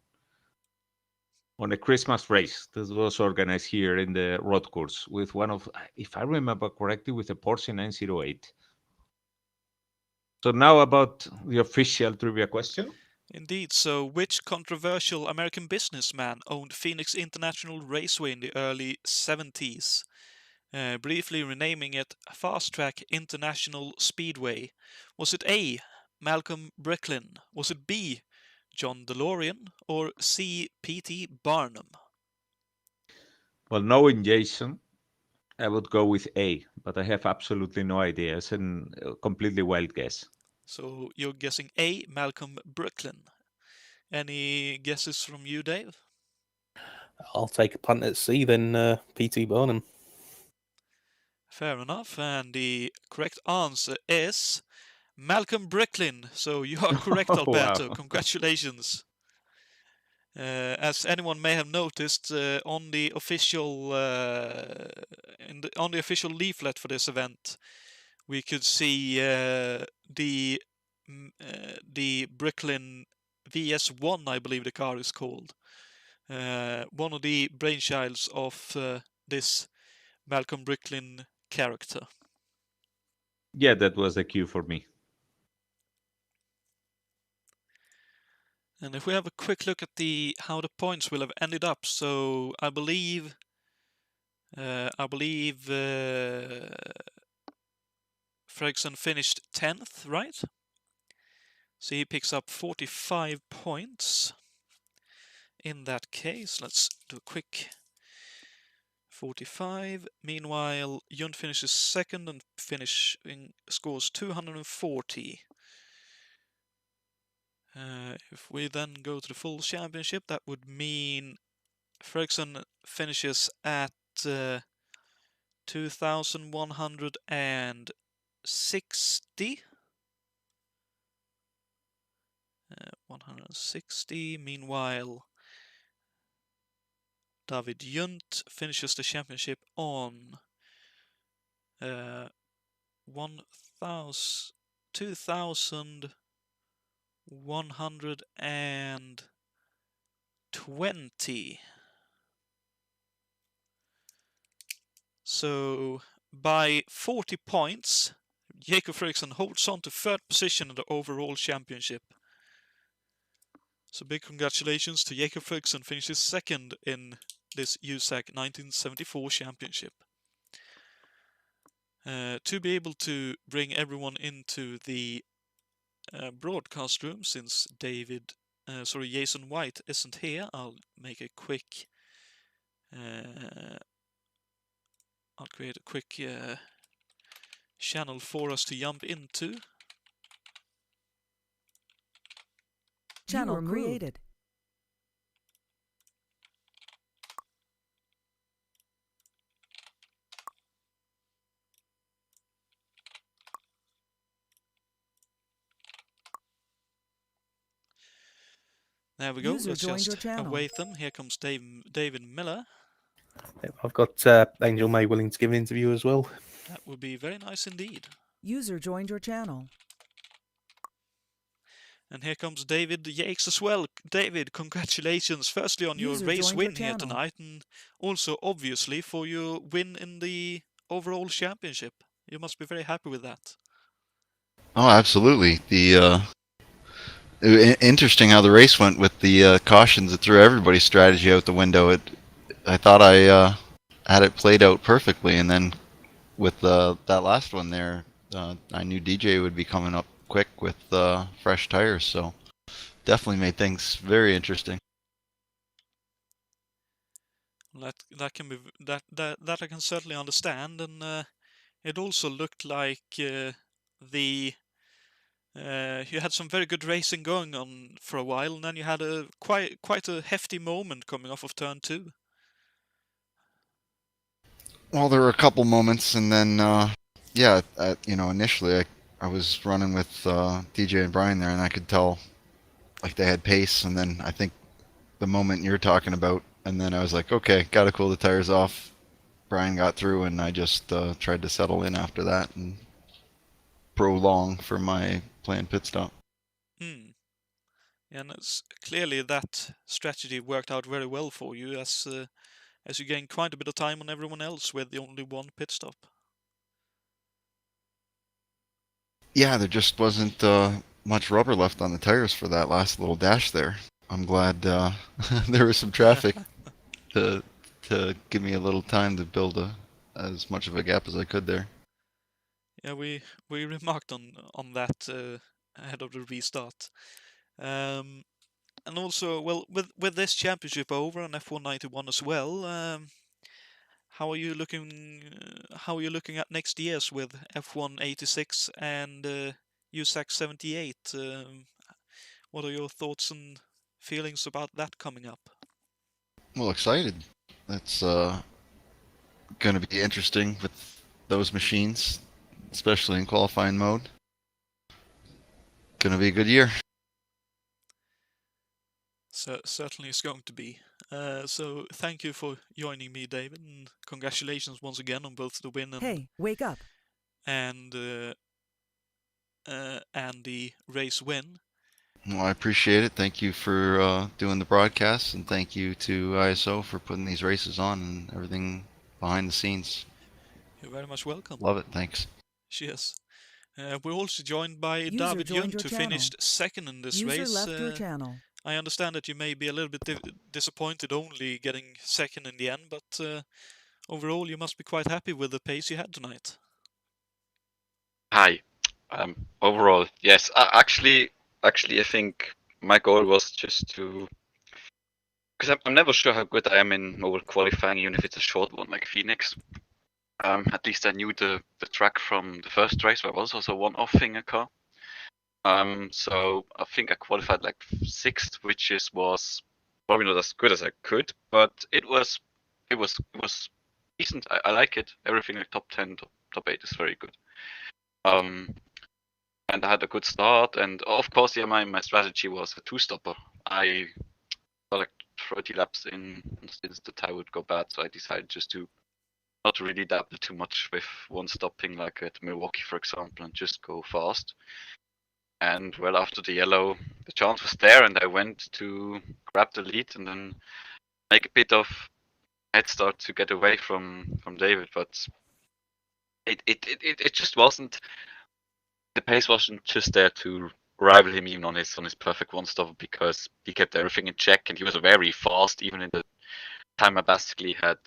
On a Christmas race that was organized here in the road course with one of, if I remember correctly, with a Porsche 908. So now about the official trivia question. Indeed. So, which controversial American businessman owned Phoenix International Raceway in the early 70s? Briefly renaming it Fast Track International Speedway. Was it A, Malcolm Bricklin? Was it B, John DeLorean? Or C, P.T. Barnum? Well, knowing Jason, I would go with A, but I have absolutely no idea. It's a completely wild guess. So you're guessing A, Malcolm Bricklin. Any guesses from you, Dave? I'll take a punt at C, then P.T. Barnum. Fair enough, and the correct answer is Malcolm Bricklin. So you are correct, Alberto. Wow. Congratulations. As anyone may have noticed, on the official on the official leaflet for this event, we could see the Bricklin VS1, I believe the car is called. One of the brainchilds of this Malcolm Bricklin character. Yeah, that was the cue for me. And if we have a quick look at how the points will have ended up, so I believe Fredriksson finished 10th, right? So he picks up 45 points. In that case, let's do a quick 45. Meanwhile, Junt finishes second and scores 240. If we then go to the full championship, that would mean Fredriksson finishes at 2,160. 160. Meanwhile, David Junt finishes the championship on 2,120. So by 40 points, Jakob Fredriksson holds on to third position in the overall championship. So big congratulations to Jakob Fredriksson, finishes second in this USAC 1974 championship. To be able to bring everyone into the broadcast room, since Jason White isn't here, I'll make a quick. I'll create a quick channel for us to jump into. Channel created. There we go. User Let's joined just your channel. await them. Here comes David Miller. I've got Angel May willing to give an interview as well. That would be very nice indeed. User joined your channel. And here comes David Yates as well. David, congratulations firstly on your User race joined your win here channel. tonight, and also obviously for your win in the overall championship. You must be very happy with that. Oh, absolutely. Interesting how the race went with the cautions. It threw everybody's strategy out the window. I thought I had it played out perfectly, and then with that last one there, I knew DJ would be coming up quick with fresh tires, so definitely made things very interesting. That can be that I can certainly understand, and it also looked like you had some very good racing going on for a while, and then you had a quite a hefty moment coming off of turn 2. Well, there were a couple moments, and then initially I was running with DJ and Brian there, and I could tell like they had pace, and then I think the moment you're talking about, and then I was like, okay, gotta cool the tires off. Brian got through, and I just tried to settle in after that and prolong for my planned pit stop. And it's clearly that strategy worked out very well for you, as you gained quite a bit of time on everyone else with the only one pit stop. Yeah, there just wasn't much rubber left on the tires for that last little dash there. I'm glad there was some traffic to give me a little time to build as much of a gap as I could there. Yeah, we remarked on that ahead of the restart. And also, well, with this championship over and F191 as well, how are you looking? How are you looking at next year's with F186 and USAC 78? What are your thoughts and feelings about that coming up? Well, excited. That's going to be interesting with those machines, especially in qualifying mode. Going to be a good year. So certainly it's going to be. So thank you for joining me, David, and congratulations once again on both the win and Hey, wake up. and the race win. Well, I appreciate it. Thank you for doing the broadcast, and thank you to ISO for putting these races on and everything behind the scenes. You're very much welcome. Love it. Thanks. Cheers. We're also joined by User David joined Junt, your who channel. finished second in this User race. left your channel. I understand that you may be a little bit disappointed only getting second in the end, but overall you must be quite happy with the pace you had tonight. Hi. Overall, yes. Actually, I think my goal was just to, because I'm never sure how good I am in over qualifying, even if it's a short one like Phoenix. At least I knew the track from the first race, where it was also a one-off in a car. So I think I qualified like 6th, which was probably not as good as I could, but it was decent. I like it. Everything like top 10, top 8 is very good. And I had a good start, and of course, yeah, my strategy was a 2-stopper. I got like 30 laps in since the tire would go bad, so I decided just to not really dabble too much with one stopping like at Milwaukee, for example, and just go fast. And well, after the yellow, the chance was there, and I went to grab the lead and then make a bit of head start to get away from David, but it just wasn't the pace wasn't just there to rival him even on his perfect one stop, because he kept everything in check and he was very fast even in the time I basically had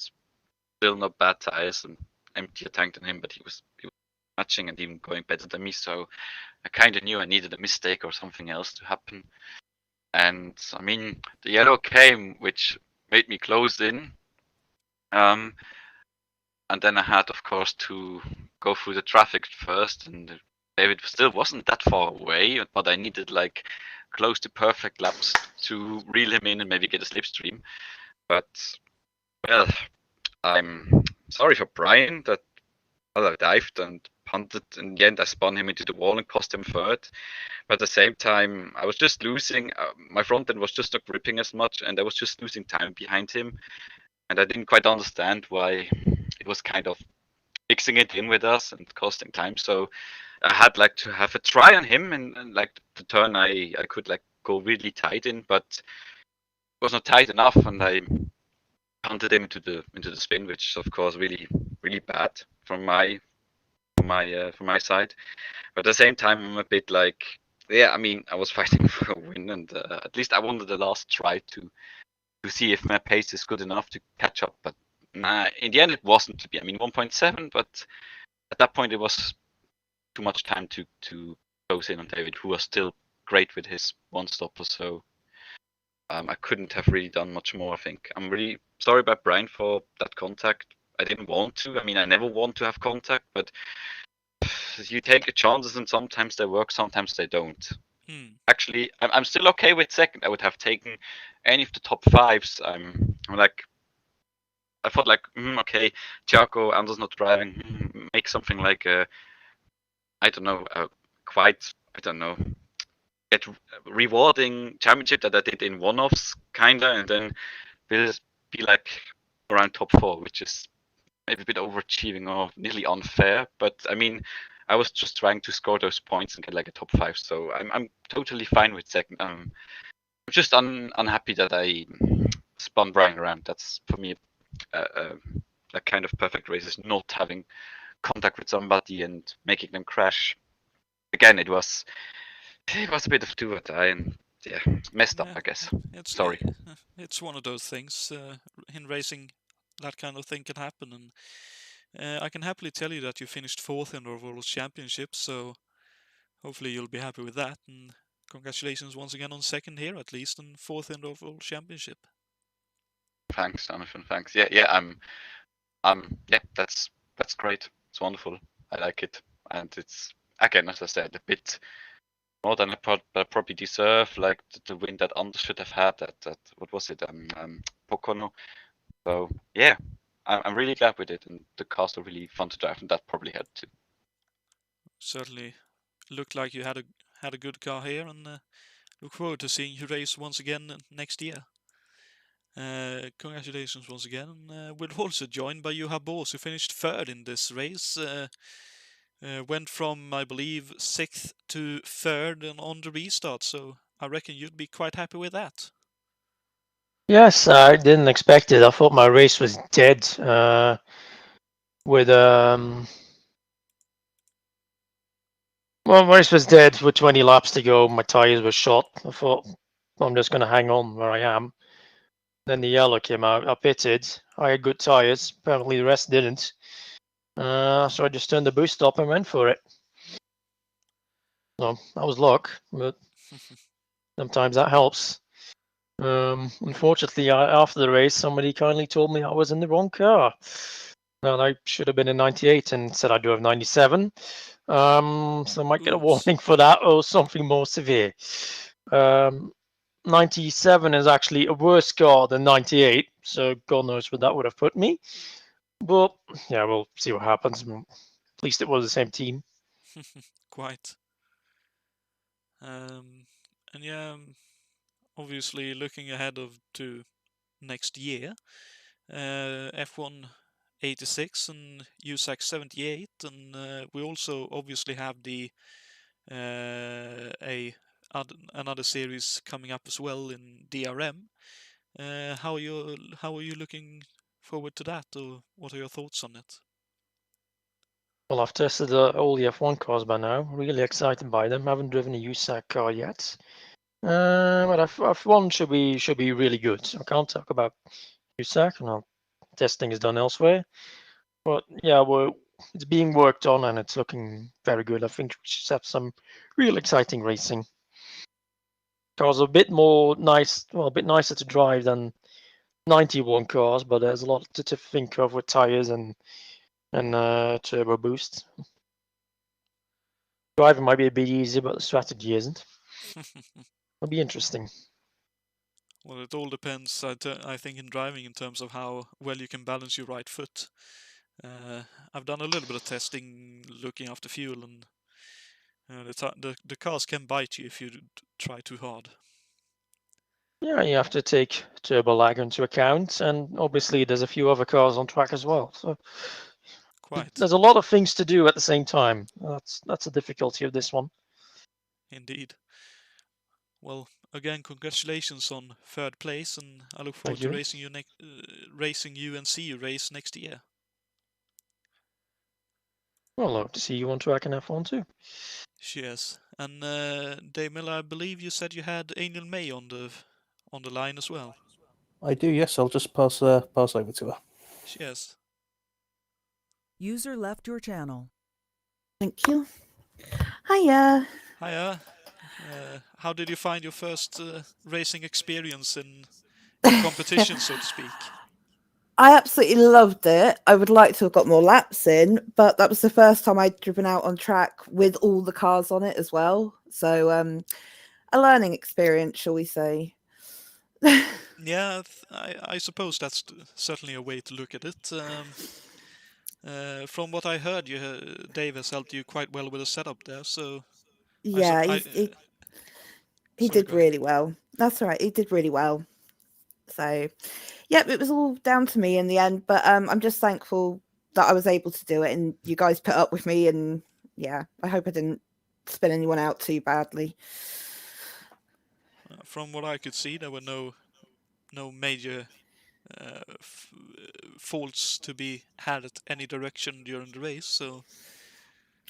still not bad tires and emptier tank than him, but he was matching and even going better than me. So I kind of knew I needed a mistake or something else to happen. And I mean, the yellow came, which made me close in. And then I had, of course, to go through the traffic first, and David still wasn't that far away, but I needed like close to perfect laps to reel him in and maybe get a slipstream. But well, I'm sorry for Brian that I dived and punted. In the end, I spun him into the wall and cost him third. But at the same time, I was just losing. My front end was just not gripping as much, and I was just losing time behind him. And I didn't quite understand why it was kind of mixing it in with us and costing time. So I had like to have a try on him, and like the turn I could like go really tight in, but it was not tight enough, and I punted him into the spin, which is of course really bad from my side. But at the same time, I'm a bit like, yeah, I mean, I was fighting for a win, and at least I wanted the last try to see if my pace is good enough to catch up. But nah, in the end, it wasn't to be. I mean, 1.7, but at that point, it was too much time to close in on David, who was still great with his one stopper. So I couldn't have really done much more, I think. I'm really sorry about Brian for that contact. I didn't want to. I mean, I never want to have contact, but you take your chances, and sometimes they work, sometimes they don't. Actually, I'm still okay with second. I would have taken any of the top fives. I'm like, I thought like, okay, Thiago, Anders not driving, make something like I don't know, get rewarding championship that I did in one-offs, kinda, and then will be like around top 4, which is maybe a bit overachieving or nearly unfair. But I mean, I was just trying to score those points and get like a top 5, so I'm totally fine with second. I'm just unhappy that I spun Brian around. That's for me a kind of perfect race, is not having contact with somebody and making them crash. Again, it was a bit of do or die, and yeah, messed up, I guess. Sorry. It's one of those things. In racing, that kind of thing can happen, and I can happily tell you that you finished 4th in the World Championship, so hopefully you'll be happy with that. And congratulations once again on second here, at least, and 4th in the World Championship. Thanks, Jonathan. Thanks. Yeah, yeah, that's great. It's wonderful. I like it, and it's, again, as I said, a bit more than I probably deserve. Like the win that Anders should have had. That what was it? Pocono. So yeah, I'm really glad with it, and the cars are really fun to drive, and that probably helped too. Certainly looked like you had a good car here, and look forward to seeing you race once again next year. Congratulations once again. We're also joined by Juha Boos, who finished 3rd in this race. Went from, I believe, 6th to 3rd and on the restart, so I reckon you'd be quite happy with that. Yes, I didn't expect it. I thought my race was dead. Well, my race was dead with 20 laps to go. My tires were shot. I thought, I'm just going to hang on where I am. Then the yellow came out. I pitted. I had good tires. Apparently the rest didn't. So I just turned the boost up and went for it. So that was luck, but sometimes that helps. Unfortunately, after the race, somebody kindly told me I was in the wrong car. And I should have been in 98 and said I do have 97. So I might get a warning for that or something more severe. 97 is actually a worse car than 98, so God knows where that would have put me. But yeah, we'll see what happens. At least it was the same team. Quite. And yeah, obviously looking ahead to next year, F1 86 and USAC 78, and we also obviously have the another series coming up as well in DRM. How are you looking forward to that, or what are your thoughts on it? Well, I've tested all the F1 cars by now. Really excited by them. Haven't driven a USAC car yet. But F1 should be really good. I can't talk about USAC. No, testing is done elsewhere. But yeah, it's being worked on and it's looking very good. I think we should have some real exciting racing. Cars are a bit nicer to drive than 91 cars, but there's a lot to think of with tires and turbo boost. Driving might be a bit easier, but the strategy isn't. It'll be interesting. Well, it all depends, I think, in driving in terms of how well you can balance your right foot. I've done a little bit of testing looking after fuel, and the cars can bite you if you try too hard. Yeah, you have to take turbo lag into account, and obviously there's a few other cars on track as well. So Quite. there's a lot of things to do at the same time. That's the difficulty of this one. Indeed. Well, again, congratulations on third place, and I look forward Thank to you. racing you and see you race next year. Well, I'll hope to see you on track in F1 too. Cheers. And Dave Miller, I believe you said you had Angel May on the line as well. I do, yes. I'll just pass over to her. Cheers. User left your channel. Thank you. Hiya. Hiya. How did you find your first racing experience in competition, so to speak? I absolutely loved it. I would like to have got more laps in, but that was the first time I'd driven out on track with all the cars on it as well. So a learning experience, shall we say. Yeah, I suppose that's certainly a way to look at it. From what I heard, Dave has helped you quite well with the setup there, so... Yeah, he did really well. That's right, he did really well. So, yep, it was all down to me in the end, but I'm just thankful that I was able to do it and you guys put up with me, and yeah, I hope I didn't spin anyone out too badly. From what I could see, there were no major faults to be had at any direction during the race, so...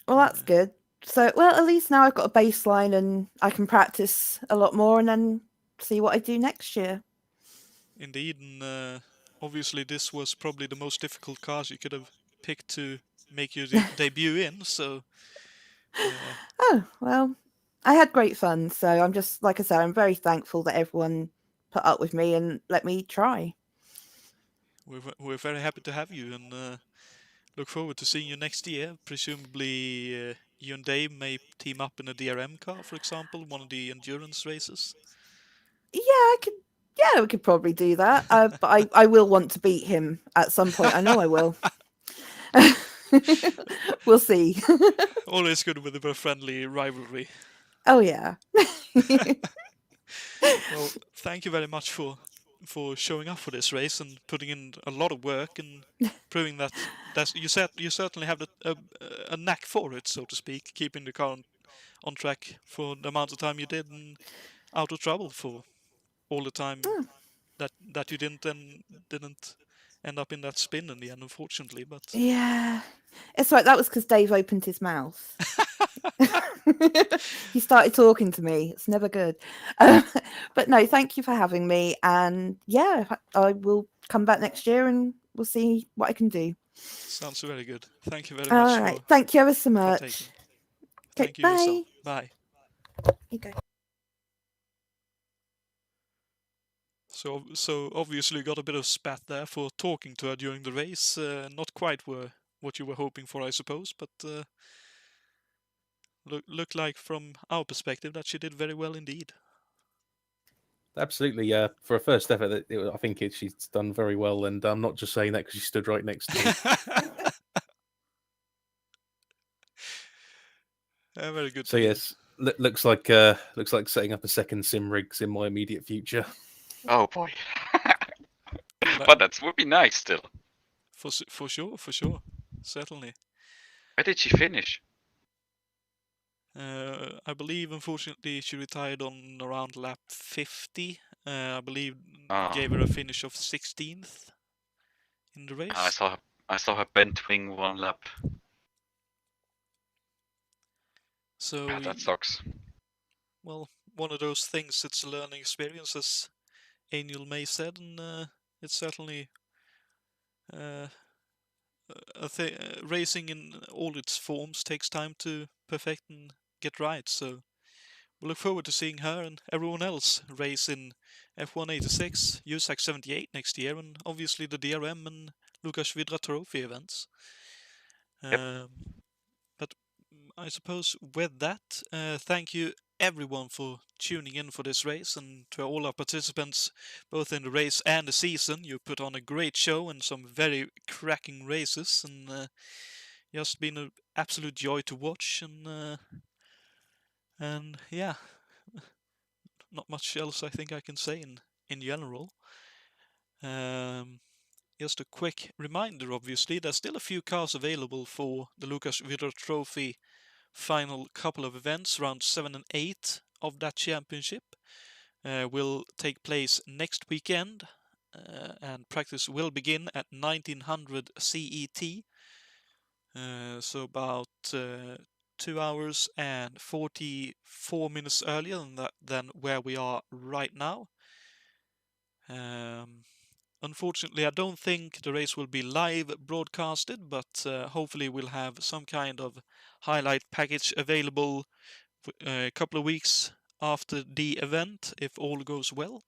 Well, that's good. So, well, at least now I've got a baseline and I can practice a lot more and then see what I do next year. Indeed, and obviously this was probably the most difficult cars you could have picked to make your debut in, so... Oh, well, I had great fun, so I'm just, like I said, I'm very thankful that everyone put up with me and let me try. We're very happy to have you, and look forward to seeing you next year. Presumably you and Dave may team up in a DRM car, for example, one of the endurance races. Yeah, we could probably do that, but I will want to beat him at some point. I know I will. We'll see. Always good with a bit of friendly rivalry. Oh, yeah. Well, thank you very much for showing up for this race and putting in a lot of work and proving that you certainly have a knack for it, so to speak, keeping the car on track for the amount of time you did and out of trouble for all the time that you didn't end up in that spin in the end, unfortunately. But yeah, it's right. That was because Dave opened his mouth. He started talking to me. It's never good. But no, thank you for having me. And yeah, I will come back next year and we'll see what I can do. Sounds very good. Thank you very much. All right. Thank you ever so much. Thank you bye. yourself. Bye. You go. So obviously you got a bit of spat there for talking to her during the race. Not quite what you were hoping for, I suppose, but looked like from our perspective that she did very well indeed. Absolutely, yeah. For a first effort, I think she's done very well, and I'm not just saying that because she stood right next to me. Very good. So yes, looks like setting up a second sim rig's in my immediate future. Oh boy. But that would be nice still. For sure. Certainly. Where did she finish? I believe, unfortunately, she retired on around lap 50. I believe gave her a finish of 16th in the race. I saw her bent wing one lap. So that sucks. well, one of those things. It's a learning experience, as Angel May said, and it's certainly racing in all its forms takes time to perfect and get right. So we look forward to seeing her and everyone else race in F1 86, USAC 78 next year, and obviously the DRM and Lucas Vidra Trophy events. But I suppose with that, thank you everyone for tuning in for this race, and to all our participants, both in the race and the season. You put on a great show and some very cracking races, and just been an absolute joy to watch. And yeah, not much else I think I can say in general. Just a quick reminder, obviously, there's still a few cars available for the Lucas Vidra Trophy final couple of events, round 7 and 8 of that championship. Will take place next weekend, and practice will begin at 1900 CET. So about 2 hours and 44 minutes earlier than where we are right now. Unfortunately, I don't think the race will be live broadcasted, but hopefully we'll have some kind of highlight package available a couple of weeks after the event, if all goes well.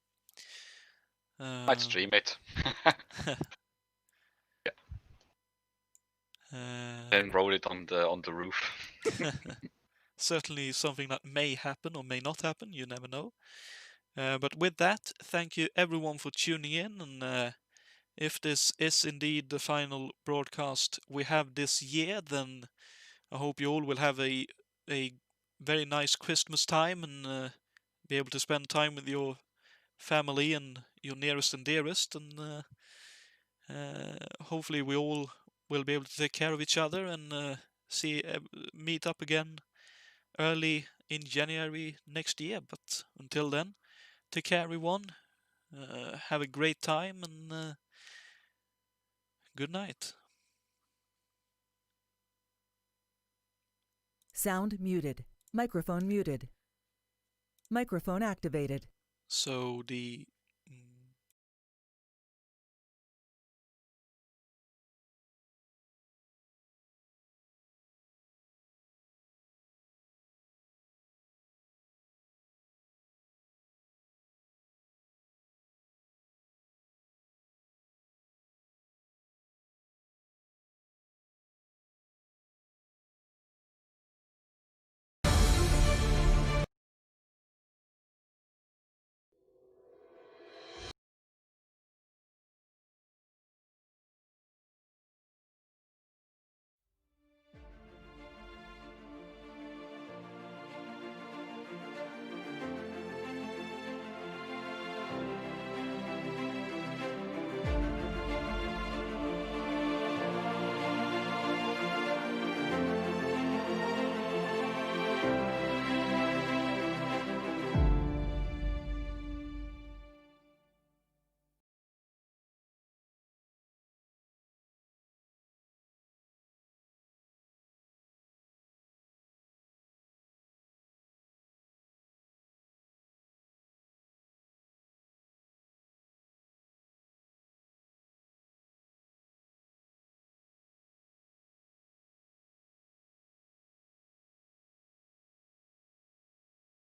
Might stream it. And roll it on the roof. Certainly something that may happen or may not happen, you never know. But with that, thank you everyone for tuning in, and if this is indeed the final broadcast we have this year, then I hope you all will have a very nice Christmas time and be able to spend time with your family and your nearest and dearest, and hopefully we all will be able to take care of each other and meet up again early in January next year. But until then, take care everyone, have a great time, and good night. Sound muted. Microphone muted. Microphone activated. So the